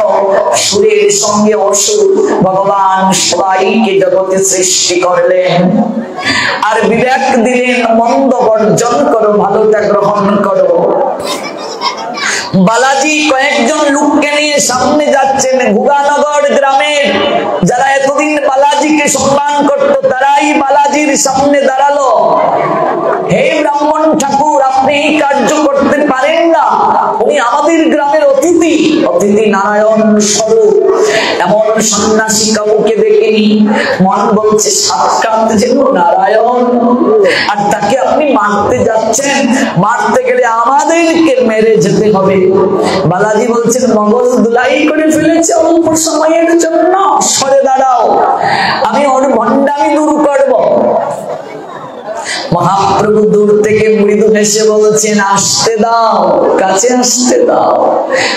সুরের সঙ্গে অসুর, ভগবান সবাইকে জগতে সৃষ্টি করলেন, আর বিবেক দিলেন মন্দ বর্জন করো, ভালোটা গ্রহণ করো। বালাজি কয়েকজন লোককে নিয়ে সামনে যাচ্ছেন, গুগানগর গ্রামের যারা এতদিন বালাজিকে সম্মান করত, তারাই বালাজির সামনে দাঁড়ালো। হে ব্রাহ্মণ ঠাকুর, আপনি এই কার্য করতে পারেন না, উনি আমাদের গ্রামের অতিথি নারায়ণ স্বরূপ। এমন সন্ন্যাসী কাউকে দেখেনি, মন বলছে সাক্ষাৎ যেন নারায়ণ, আর তাকে আপনি মারতে যাচ্ছেন, মারতে গেলে আমাদেরকে মেরে যেতে হবে। বালাজি বলছেন মগজ ধুলাই করে ফেলেছে অল্প সময়ের জন্য, সরে দাঁড়াও, আমি ওর ভণ্ডামি দূর করব। মহাপ্রভু দূর থেকে মৃদু হেসে বলছেন আসতে দাও, কাছে আসতে দাও,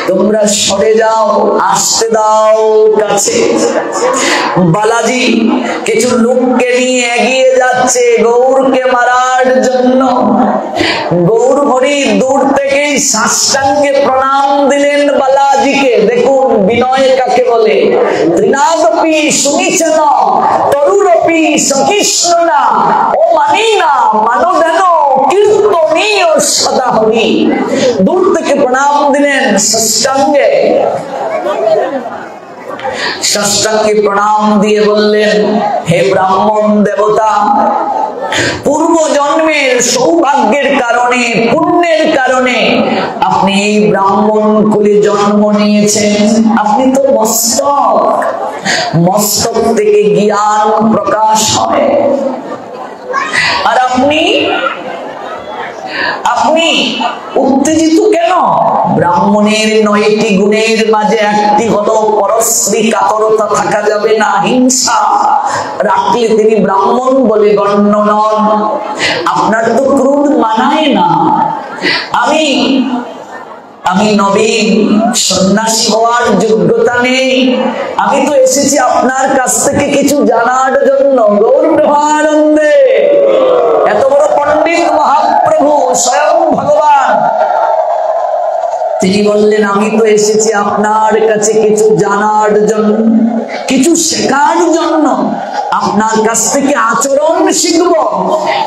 তোমরা সরে যাও, আসতে দাও কাছে। বালাজি কিছু লোককে নিয়ে এগিয়ে যাচ্ছে গৌরকে মারার জন্য। গৌর হরি দূর থেকেই সাষ্টাঙ্গে প্রণাম দিলেন বালাজিকে। দেখুন বিনয় কাকে বলে। ত্রিনাদপি সুমিচন তরুরপি সহিষ্ণুনা ও মানি না মানবেন কীর্তনীয় সদা হরি। দূর থেকে প্রণাম দিলেন সাষ্টাঙ্গে। সাষ্টাঙ্গে প্রণাম দিয়ে বললেন হে ব্রাহ্মণ দেবতা, পূর্ব জন্মের সৌভাগ্যের কারণে, পুণ্যের কারণে আপনি এই ব্রাহ্মণ কুলে জন্ম নিয়েছেন। আপনি তো মস্তক, মস্তক থেকে জ্ঞান প্রকাশ হয়। আর আপনি উত্তেজিত কেন? ব্রাহ্মণের 9টি গুণের মাঝে একটি হলো পরশ্রী কাতরতা থাকা যাবে না, হিংসা রাখলে তিনি ব্রাহ্মণ বলে গণ্য নন। আপনার তো ক্রোধ মানায় না। আমি নবীন, সন্ন্যাসী হওয়ার যোগ্যতা নেই। আমি তো এসেছি আপনার কাছ থেকে কিছু জানার জন্য। গৌর প্রেমানন্দে। এত বড় পণ্ডিত মহাপ্রভু স্বয়ং ভগবান, তিনি বললেন আমি তো এসেছি আপনার কাছে কিছু জানার জন্য, কিছু শেখার জন্য, আপনার কাছ থেকে আচরণ শিখব।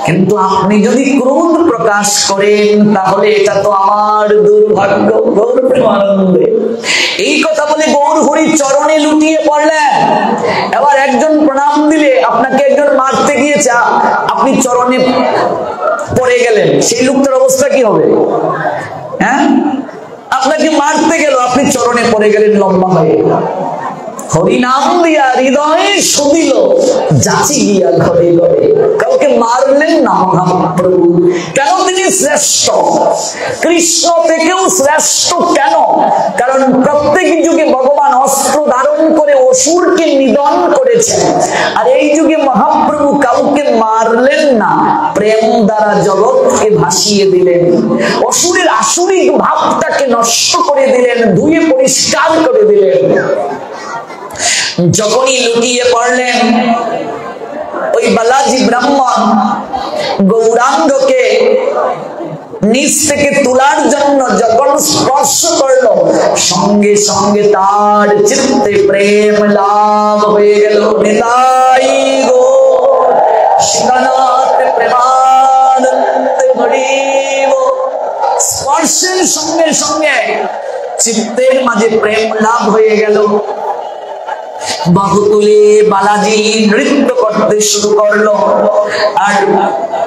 কিন্তু আপনি যদি ক্রোধ প্রকাশ করেন তাহলে এটা তো আমার দুর্ভাগ্য। গৌর প্রেমানন্দে। এই কথা বলে গৌর হরি চরণে লুটিয়ে পড়লেন। এবার একজন প্রণাম দিলে, আপনাকে একজন মারতে গিয়েছে, আপনি চরণে পড়ে গেলেন, সেই লোকটার অবস্থা কি হবে? হ্যাঁ, আপনাকে মারতে গেল, আপনি চরণে পড়ে গেলেন লম্বা হয়ে। হরিনাম দিয়া হৃদয়ে শুনিল, যাচি গিয়া ঘরে ঘরে। কাউকে মারলেন না মহাপ্রভু। কেন? তিনি শ্রেষ্ঠ। কৃষ্ণ থেকেও শ্রেষ্ঠ কেন? কারণ প্রত্যেক যুগে ভগবান অস্ত্র ধারণ করে অসুরকে নিধন করেছেন, আর এই যুগে মহাপ্রভু কাউকে মারলেন না, প্রেম দ্বারা জগৎকে ভাসিয়ে দিলেন, অসুরের আসুরিক ভাবটাকে নষ্ট করে দিলেন, ধুয়ে পরিষ্কার করে দিলেন। যখনই লুটিয়ে পড়লেন, ওই বালাজি ব্রাহ্মণ গৌরাঙ্গকে নিচ থেকে তোলার জন্য যখন স্পর্শ করলো, সঙ্গে সঙ্গে তার চিত্তে প্রেম লাভ হয়ে গেল। নিতাই গো শিবনাথ প্রেমানন্দে হরিব। স্পর্শের সঙ্গে সঙ্গে চিত্তের মাঝে প্রেম লাভ হয়ে গেল। বাহু তুলে বালাজি নৃত্য করতে শুরু করলো, আর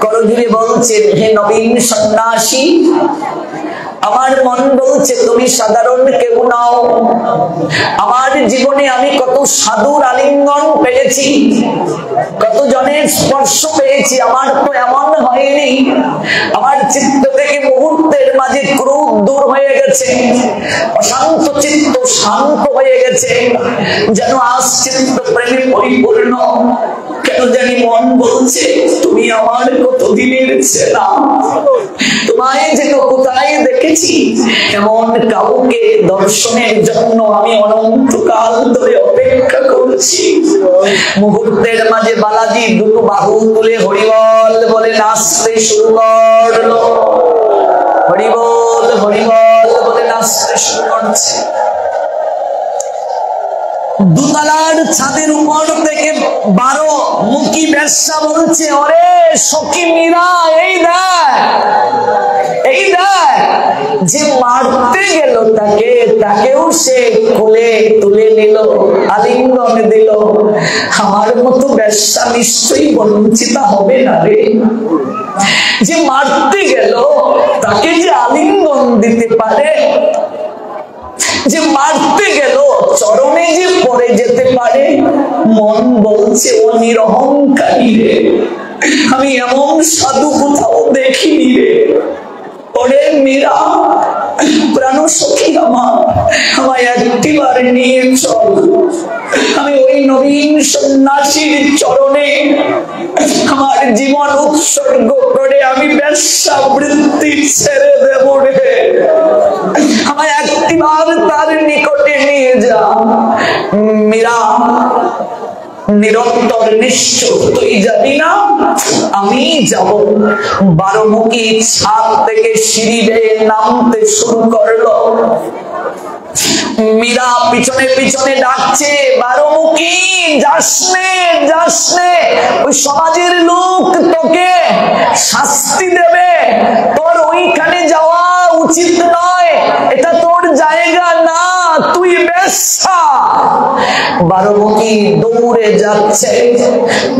করজুড়ে বলছেন, হে নবীন সন্ন্যাসী, আমার মন বলছে তুমি সাধারণ কেউ নাও। আমার জীবনে আমি কত সাধুর আলিঙ্গন পেয়েছি, কত জনের স্পর্শ পেয়েছি, আমার তো এমন হয়নি। আমার চিত্ত থেকে মুহূর্তের মাঝে ক্রোধ দূর হয়ে গেছে, অশান্ত চিত্ত শান্ত হয়ে গেছে, যেন আজ চিত্ত প্রেমে পরিপূর্ণ। কেন জানি মন বলছে তুমি আমার কতদিনের ছেলা, তোমায় যেন কোথায় দেখেছি। এমন কাউকে দর্শনের জন্য আমি অনন্তকাল ধরে অপেক্ষা করছি। মুহূর্তের মাঝে বালাজি দুটো বাহু তুলে হরিবল বলে নাচতে শুরু করলো। হরিবল হরিবল বলে নাচতে শুরু করছে। দুতলার ছাদের উপর থেকে 12 মুখী বেশ্যা বলছে, ওরে সখী মীরা, এই দেখ, এই দেখ, যে মারতে গেল তাকেও সে কোলে তুলে নিল, আলিঙ্গন দিল। আমার মতো বেশ্যা নিশ্চয়ই বঞ্চিতা হবে না রে। যে মারতে গেল তাকে যে আলিঙ্গন দিতে পারে, যে মারতে গেল চরণে যে পড়ে যেতে পারে, মন বলছে ও নিরহংকারী রে। আমি এমন সাধু কোথাও দেখিনি রে। ওরে মীরা, প্রাণ সখী আমার, আমায় একটিবার নিয়ে চল। আমি ওই নবীন সন্ন্যাসীর চরণে আমার জীবন উৎসর্গ করে আমি বেশ্যাবৃত্তি ছেড়ে দেব রে। আমায় একটিবার তার নিকটে নিয়ে যা। মীরা নিরন্তর নিশ্চয়, তুই যাবি না, আমি যাব। 12 মুখী ছাদ থেকে সিঁড়ি বেয়ে নামতে শুরু করলো। মীরা পিছনে পিছনে ডাকছে, 12 মুখী যাসনে, যাসনে, ওই সমাজের লোক তোকে শাস্তি দেবে, তোর ওইখানে যাওয়া উচিত নয়, এটা তোর জায়গা না, তুই বেশ্যা। 12 মুখী দৌড়ে যাচ্ছে।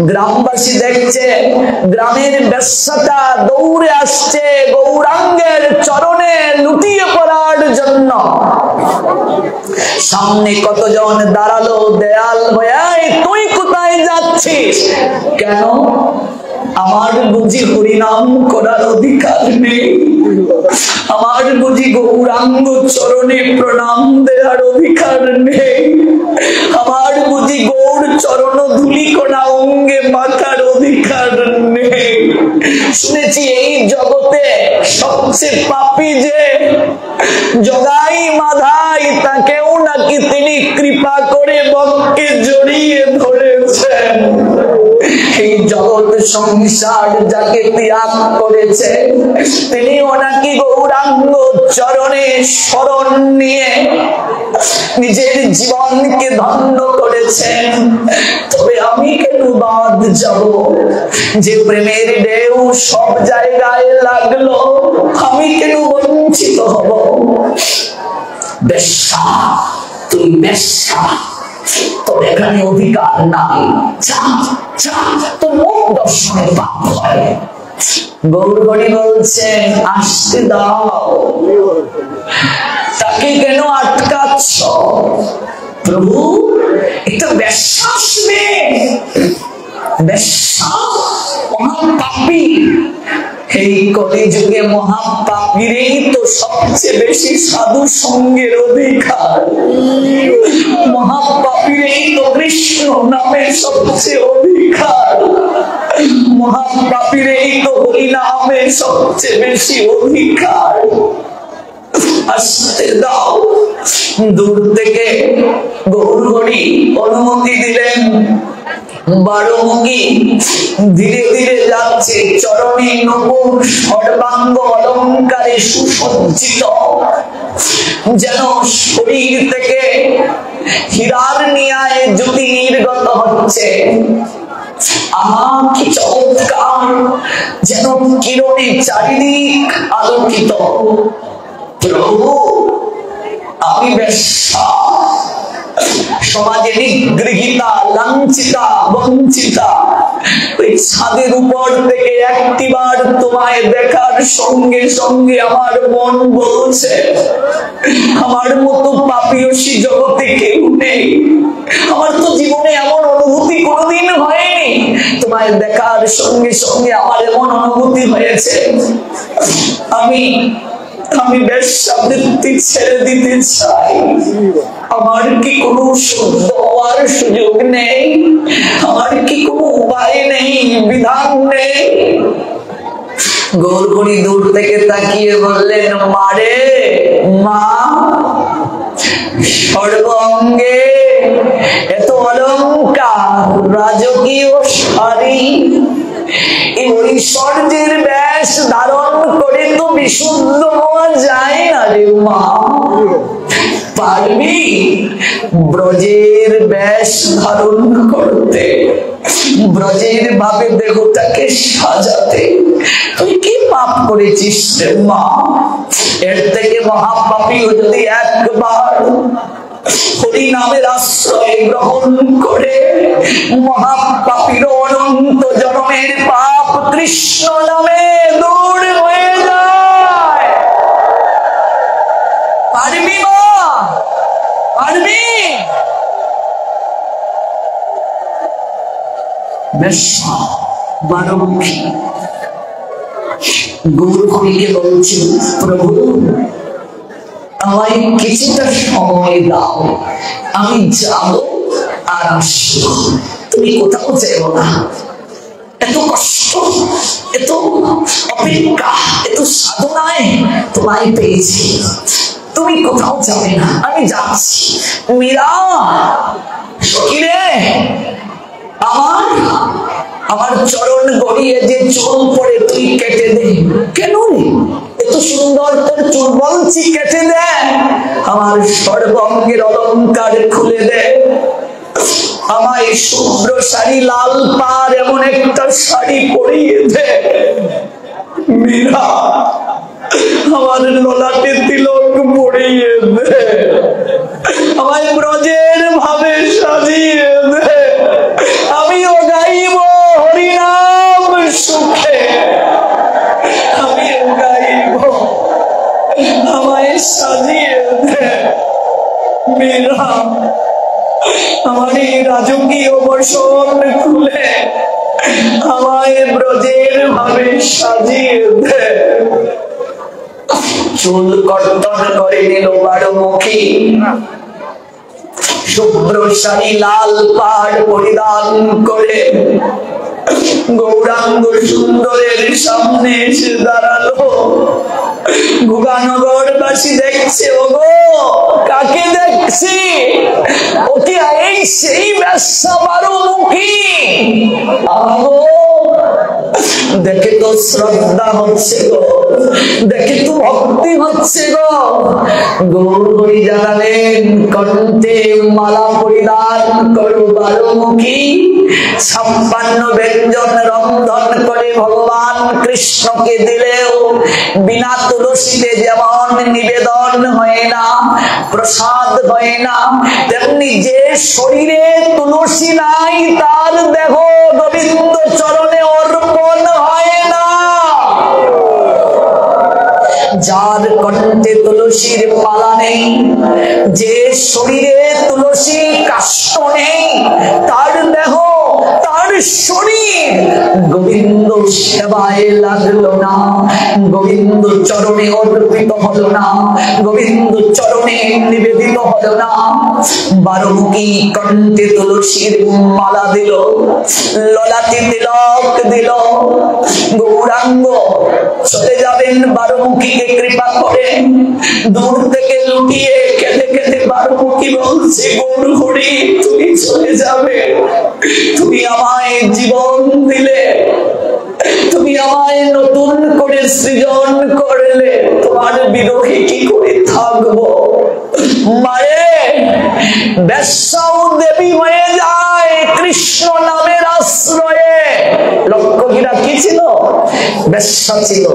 গ্রামবাসী দেখছে গ্রামের বেশ্যাটা দৌড়ে আসছে গৌরাঙ্গের চরণে লুটিয়ে পড়ার জন্য। সামনে কতজন দাঁড়ালো দেয়াল হয়ে, তুই কোথায় যাচ্ছিস? কেন? আমার বুঝি হরিনাম করার অধিকার নেই? আমার বুঝি গৌরাঙ্গ চরণে প্রণাম দেওয়ার অধিকার নেই? আমার বুঝি গৌর চরণ ধুলিকণা অঙ্গে মাথার অধিকার নেই? শুনেছি এই জগতে সবচেয়ে পাপী যে জগাই মাধাই, তাকেও নাকি তিনি কৃপা করে বক্ষে জড়িয়ে ধরেছেন। এই জগৎ সংসার যাকে ত্যাগ করেছে, তিনি ওনাকে গৌরাঙ্গ চরণে শরণ নিয়ে নিজের জীবনকে ধন্য করেছেন। তবে আমি কেন বাদ যাব? যে প্রেমের ঢেউ সব জায়গায় লাগলো, আমি কেন বঞ্চিত হব? বেশ্যা, তুই বেশ্যা, তোর এখানে অধিকার নাই। তোর মুখ দর্শনে পাপ হয়। গৌরহরি বলছেন, আসতে দাও, তাকে কেন আটকাচ্ছ? প্রভু, একটা বেশ্যা আসবে, বেশ্যা মহাপাপী। এই কলিযুগে মহাপাপীরই তো সবচেয়ে বেশি সাধু সঙ্গের অধিকার। মহাপাপীরই তো কৃষ্ণ নামের সবচেয়ে অধিকার। মহাপাপীরই তো হরি নামের সবচেয়ে বেশি অধিকার। আসতে দাও। দূর থেকে গৌরহরি অনুমতি দিলেন। বারোমুখী ধীরে ধীরে যাচ্ছে, চরণে নূপুর সর্বাঙ্গ অলঙ্কারে সুসজ্জিত, যেন শরীর থেকে হীরার ন্যায় জ্যোতি নির্গত হচ্ছে। আহা, কি চমৎকার! যেন কিরণে চারিদিক আলোকিত। প্রভু, আমি বেশ্যা, সমাজে নিগৃহীতা, লাঞ্ছিতা, বঞ্চিতা। ওই ছাদের উপর থেকে একটিবার তোমায় দেখার সঙ্গে সঙ্গে আমার মন বলছে, আমার মতো পাপীয়সী জগতে কেউ নেই। আমার তো জীবনে এমন অনুভূতি কোনোদিন হয়নি। তোমায় দেখার সঙ্গে সঙ্গে আমার এমন অনুভূতি হয়েছে। আমি বেশ্যাবৃত্তি ছেড়ে দিতে চাই। আমার কি কোনো শুদ্ধ হওয়ার সুযোগ নেই? আমার কি কোনো উপায় নেই, বিধান নেই? গৌরহরি দূর থেকে তাকিয়ে বললেন, মারে মা, সর্বাঙ্গে এত অলঙ্কার, রাজকীয় শাড়ি, এই ঐশ্বর্যের বেশ ধারণ করে তো বিশুদ্ধ হওয়া যায় না রে মা। পারবি ব্রজের বেশ ধারণ করতে, ব্রজের ভাবে দেহটাকে সাজাতে? তুই কি পাপ করেছিস রে মা? এর থেকে মহাপাপী যদি একবার হরি নামের আশ্রয় গ্রহণ করে, মহাপাপীর অনন্ত জন্মের পাপ কৃষ্ণ নামে দূর হয়ে যায়। পারবি মা? পারবি? বেশ্যা বারোমুখী গৌরহরিকে বলছেন, প্রভু, আমায় কিছুটা সময় দাও, আমি যাব আর আসবো। তুমি কোথাও যেও না। এত কষ্ট, এত অপেক্ষা, এত সাধনায় তোমায় পেয়েছি, তুমি কোথাও যাবে না, আমি যাচ্ছি। মীরা, সখীরে, আমার চরণ গড়িয়ে যে চুল পড়ে তুই কেটে দে। কেন রে? এত সুন্দর তোর চুল, বলছি কেটে দে। আমার সর্বাঙ্গের অলঙ্কার খুলে দে। আমায় শুভ্র শাড়ি, লাল পাড় এমন একটা শাড়ি পরিয়ে দে। মীরা, আমার ললাটে তিলক পরিয়ে দে। আমায় ব্রজের ভাবে সাজিয়ে দে। আমিও গাইব হরিনাম সুখে, আমিও গাইব। আমায় সাজিয়ে দে। মীরা আমার এই রাজকীয় বসন খুলে আমায় ব্রজের ভাবে সাজিয়ে দে। চুল কর্তন করে নিল বারোমুখী, শুভ্র শাড়ি লাল পাড় পরিধান করে গৌরাঙ্গ সুন্দরের সামনে এসে দাঁড়ালো। ভুগানগরবাসী দেখছে, ওগো কাকে দেখছি? ওকে এই সেই ব্যবসা বারোমুখী। দেখে তো শ্রদ্ধা হচ্ছে গো, দেখে তো ভক্তি হচ্ছে গো। গৌরী জানালেন, কণ্ঠে মালা পরিধান করো বারোমুখী, 56 ব্যঞ্জন রন্ধন করে ভগবান কৃষ্ণকে দিলেও বিনা তুলসীতে যেমন নিবেদন হয় না, প্রসাদ হয় না, তেমনি যে শরীরে তুলসী নাই তার দেহ গোবিন্দ চরণে অর্পণ হয় না। যার কণ্ঠে তুলসীর মালা নেই, যে শরীরে তুলসী কাষ্ঠ নেই, তার দেহ, তার শরীর গোবিন্দ সেবায় লাগলো না, গোবিন্দ চরণে অর্পিত হলো না, গোবিন্দ চরণে নিবেদিত হলো না। বারোমুখী কণ্ঠে তুলসীর মালা দিল, ললাটে তিলক দিল। গৌরাঙ্গ চলে যাবেন বারোমুখীকে কৃপা করে। দূর থেকে লুকিয়ে কেঁদে কেঁদে বারোমুখী বলছে, গৌর হরি তুমি চলে যাবে, তুমি আমায় জীবন দিলে, তুমি আমায় নতুন করে সৃজন করলে, তোমার বিরহে কি করে থাকবো? মায়ে বেশ্যাও দেবী হয়ে যায় কৃষ্ণ নামের আশ্রয়ে। লক্ষ্মীরা কি ছিল? বেশ্যা ছিল।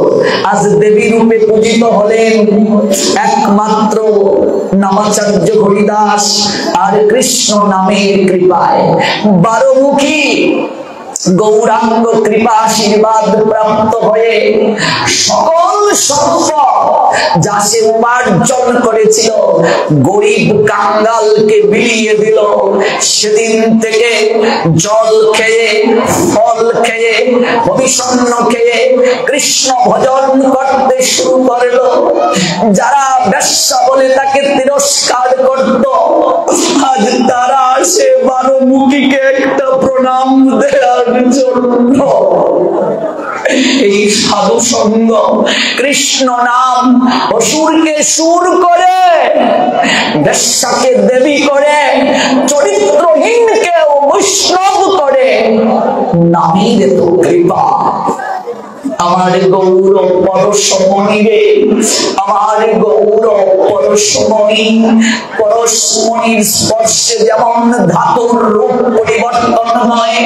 আজ দেবী রূপে পূজিত হলেন একমাত্র নামাচার্য হরিদাস আর কৃষ্ণ নামের কৃপায়। বারোমুখী গৌরাঙ্গ কৃপা আশীর্বাদ প্রাপ্ত হয়ে সকল সম্পদ যা সে উপার্জন করেছিল গরিব কাঙ্গালকে বিলিয়ে দিল। সেদিন থেকে জল খেয়ে, ফল খেয়ে, হবিষণ্য খেয়ে কৃষ্ণ ভজন করতে শুরু করলো। যারা বেশ্যা বলে তাকে তিরস্কার করত, আজ তারা আসে বারোমুখীকে একটা প্রণাম দেওয়ার জন্য। এই সাধু সঙ্গ, কৃষ্ণ নাম অসুরকে সুর করে, বেশ্যাকে দেবী করে, চরিত্রহীনকে বৈষ্ণব করে, নামের তো কৃপা। আমার গৌর পরশমণি রে, আমার গৌর পরশমণি। পরশমণির স্পর্শে যেমন ধাতুর রূপ পরিবর্তন হয়,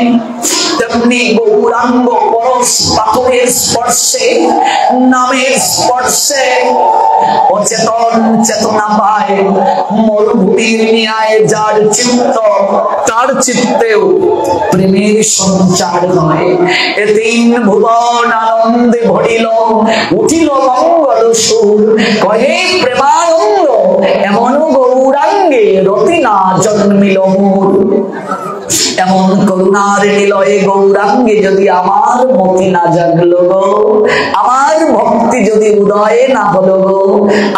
তেমনি গৌরাঙ্গ পরশ পাথরের স্পর্শে, নামের স্পর্শে অচেতন চেতনা পায়। মরুভূমির ন্যায় যার চিত্ত, তার চিত্তেও প্রেমের সঞ্চার হয়। এ তিন ভুবন আনন্দে ভরিল, উঠিল মঙ্গল সুর, কহে প্রেমানন্দ এমন গৌরাঙ্গে রতি না জন্মিল মোর। এমন করুণার নিলয়ে গৌরাঙ্গে যদি আমার মতি না জাগলো গো, আমার ভক্তি যদি উদয় না হলো গো,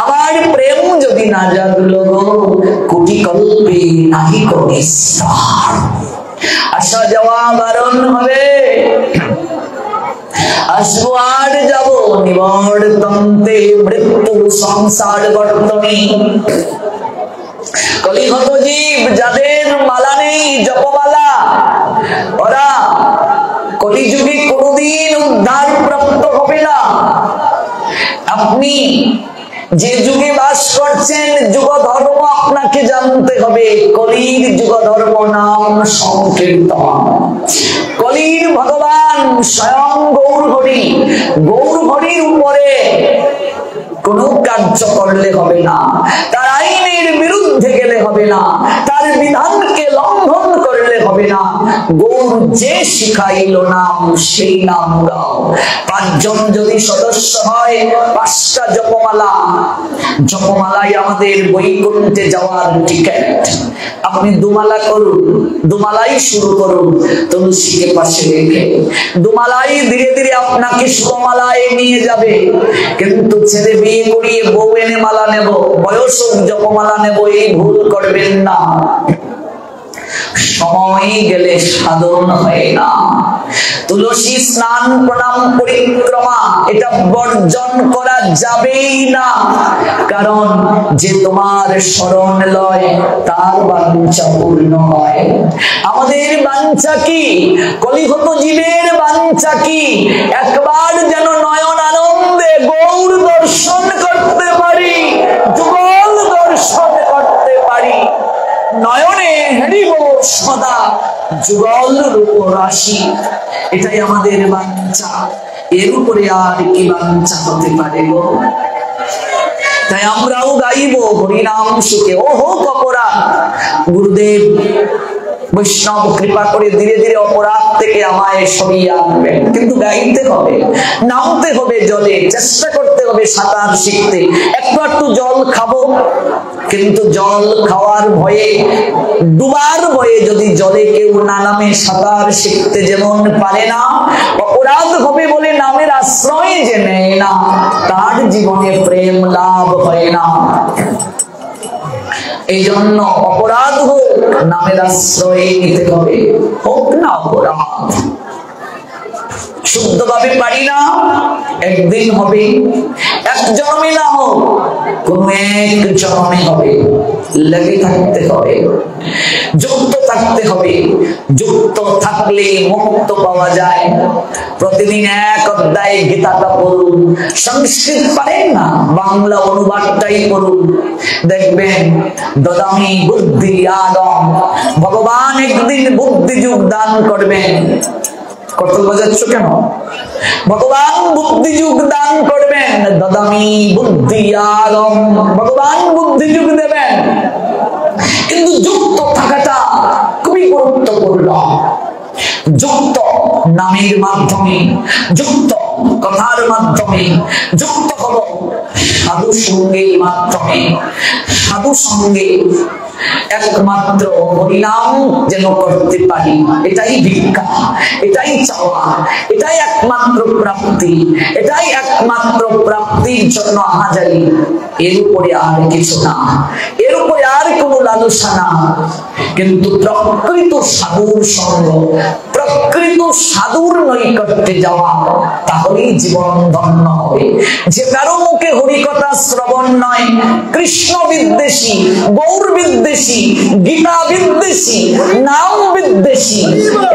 আমার প্রেম যদি না জাগলো গো, কোটি কল্পে নাহি কো নিস্তার। আসা যাওয়া বারণ হবে, আসবো আর যাবো নিবর্তন্তে মৃত্যু সংসার বর্তনী। কলিহত জীব যাদের মালা নেই, জপমালা, ওরা কলিযুগে কোনদিন উদ্ধার প্রাপ্ত হবে না। আপনি যে যুগে বাস করছেন, যুগ ধর্ম আপনাকে জানতে হবে। কলির যুগ ধর্ম নাম সংকীর্তন। কলির ভগবান স্বয়ং গৌর হরি। গৌর হরির উপরে কোন কার্য করলে হবে না, তার আইনের বিরুদ্ধে গেলে হবে না, তার বিধানকে লঙ্ঘন করলে হবে না। গৌর যে শিখাইল নাম সেই নাম গাও। 5 জন যদি সদস্য হয় 5টা জপমালা, জপমালাই আমাদের বৈকুণ্ঠে যাওয়ার টিকিট। আপনি দুমালা করুন, দুমালাই শুরু করুন তুলসীকে পাশে রেখে। দুমালাই ধীরে ধীরে আপনাকে সুমালায় নিয়ে যাবে। কিন্তু ছেলে বিয়ে করিয়ে বউ এনে মালা নেব, বয়স জপমালা নেব, এই ভুল করবেন না। সময় গেলে সাধন হয় না। তুলসী স্নান প্রণাম পরিক্রমা এটা বর্জন করা যাবেই না, কারণ যে তোমার শরণ লয় তার বাঞ্ছা পূর্ণ হয়। আমাদের বাঞ্ছা কি? কলিহত জীবের বাঞ্ছা কি? একবার যেন নয়ন আনন্দে গৌর দর্শন করতে পারি, যুগল দর্শন করতে পারি। নয়নে হেরিব সদা যুগল রূপ রাশি, এটাই আমাদের বাঞ্ছা। এর উপরে আর কি বাঞ্ছা হতে পারে গো? তাই আমরাও গাইব হরিনাম সুখে। ও হোক অপরাধ, গুরুদেব বৈষ্ণব কৃপা করে ধীরে ধীরে অপরাধ থেকে আমায় সরিয়ে আনবেন। কিন্তু গাইতে হবে, নামতে হবে জলে, চেষ্টা করতে হবে সাঁতার শিখতে। একটু জল খাবো, কিন্তু জল খাওয়ার ভয়ে, ডুবার ভয়ে যদি জলে কেউ না নামে, সাঁতার শিখতে যেমন পারে না, অপরাধ হবে বলে নামের আশ্রয় যে নেয় না, তার জীবনে প্রেম লাভ হয় না। এই জন্য অপরাধ হোক, নামের আশ্রয় নিতে হবে। হোক না অপরাধ, শুদ্ধভাবে পারি না, একদিন হবে। এক জন্মে না হোক, কোন এক জন্মে হবে। লেগে থাকতে হবে, যুক্ত থাকতে হবে। যুক্ত থাকলে মুক্ত পাওয়া যায়। প্রতিদিন 1 অধ্যায় গীতাটা পড়ুন। সংস্কৃত পারেন না, বাংলা অনুবাদটাই পড়ুন, দেখবেন দদামি বুদ্ধি আদম, ভগবান একদিন বুদ্ধি যুগ দান করবেন। কত বোঝাচ্ছ কেন? ভগবান বুদ্ধি যুগ দান করবেন, দদামি বুদ্ধি আদম, ভগবান বুদ্ধি যুগ দেবেন। কিন্তু যুক্ত থাকাটা খুবই গুরুত্বপূর্ণ। যুক্ত নামের মাধ্যমে, যুক্ত কথার মাধ্যমে, যুক্ত হলো সাধু সঙ্গের মাধ্যমে। সাধু সঙ্গে একমাত্র হরিনাম যেন করতে পারি, এটাই ভিক্ষা, এটাই চাওয়া, এটাই একমাত্র প্রাপ্তি, এটাই একমাত্র প্রাপ্তির জন্য হাজারি। এর উপরে আর কিছু না, এর উপরে আর কোনো লালসা না। কিন্তু প্রকৃত সাধুর সঙ্গ, প্রকৃত সাধুর নৈকট্যে যাওয়া, তাহলেই জীবন ধন্য হবে। যে কারো মুখে হরিকথা শ্রবণ নয়, কৃষ্ণ বিদ্বেষী, গৌর বিদ্বেষী, গীতা বিদ্বেষী, নাম বিদ্বেষী,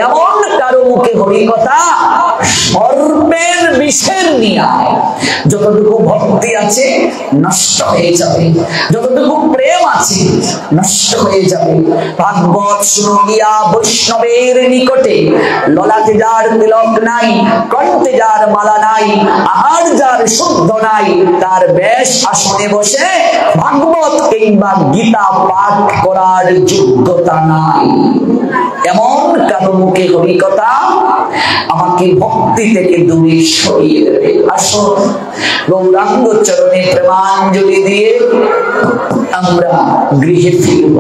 এমন কারো মুখে হরিকথা সর্বের বিষের নিয়ায়। যতটুকু ভক্তি আছে নষ্ট হয়ে যাবে, যতটুকু প্রেম আছে নষ্ট হয়ে যাবে। ভাগবত শুনো গিয়া বৈষ্ণবের নিকটে, ললাটে যার তিলক নাই, কণ্ঠে যার মালা নাই, আহার যার শুদ্ধ নাই, তার বেশ আসনে বসে ভাগবত কিংবা গীতা পাঠ করার যোগ্যতা নাই। এমন কারো মুখে হরিকথা আমাকে ভক্তি থেকে দূরে সরিয়ে দেবে। আসুন গৌরাঙ্গ চরণে প্রেমাঞ্জলি দিয়ে আমরা গৃহে ফিরব।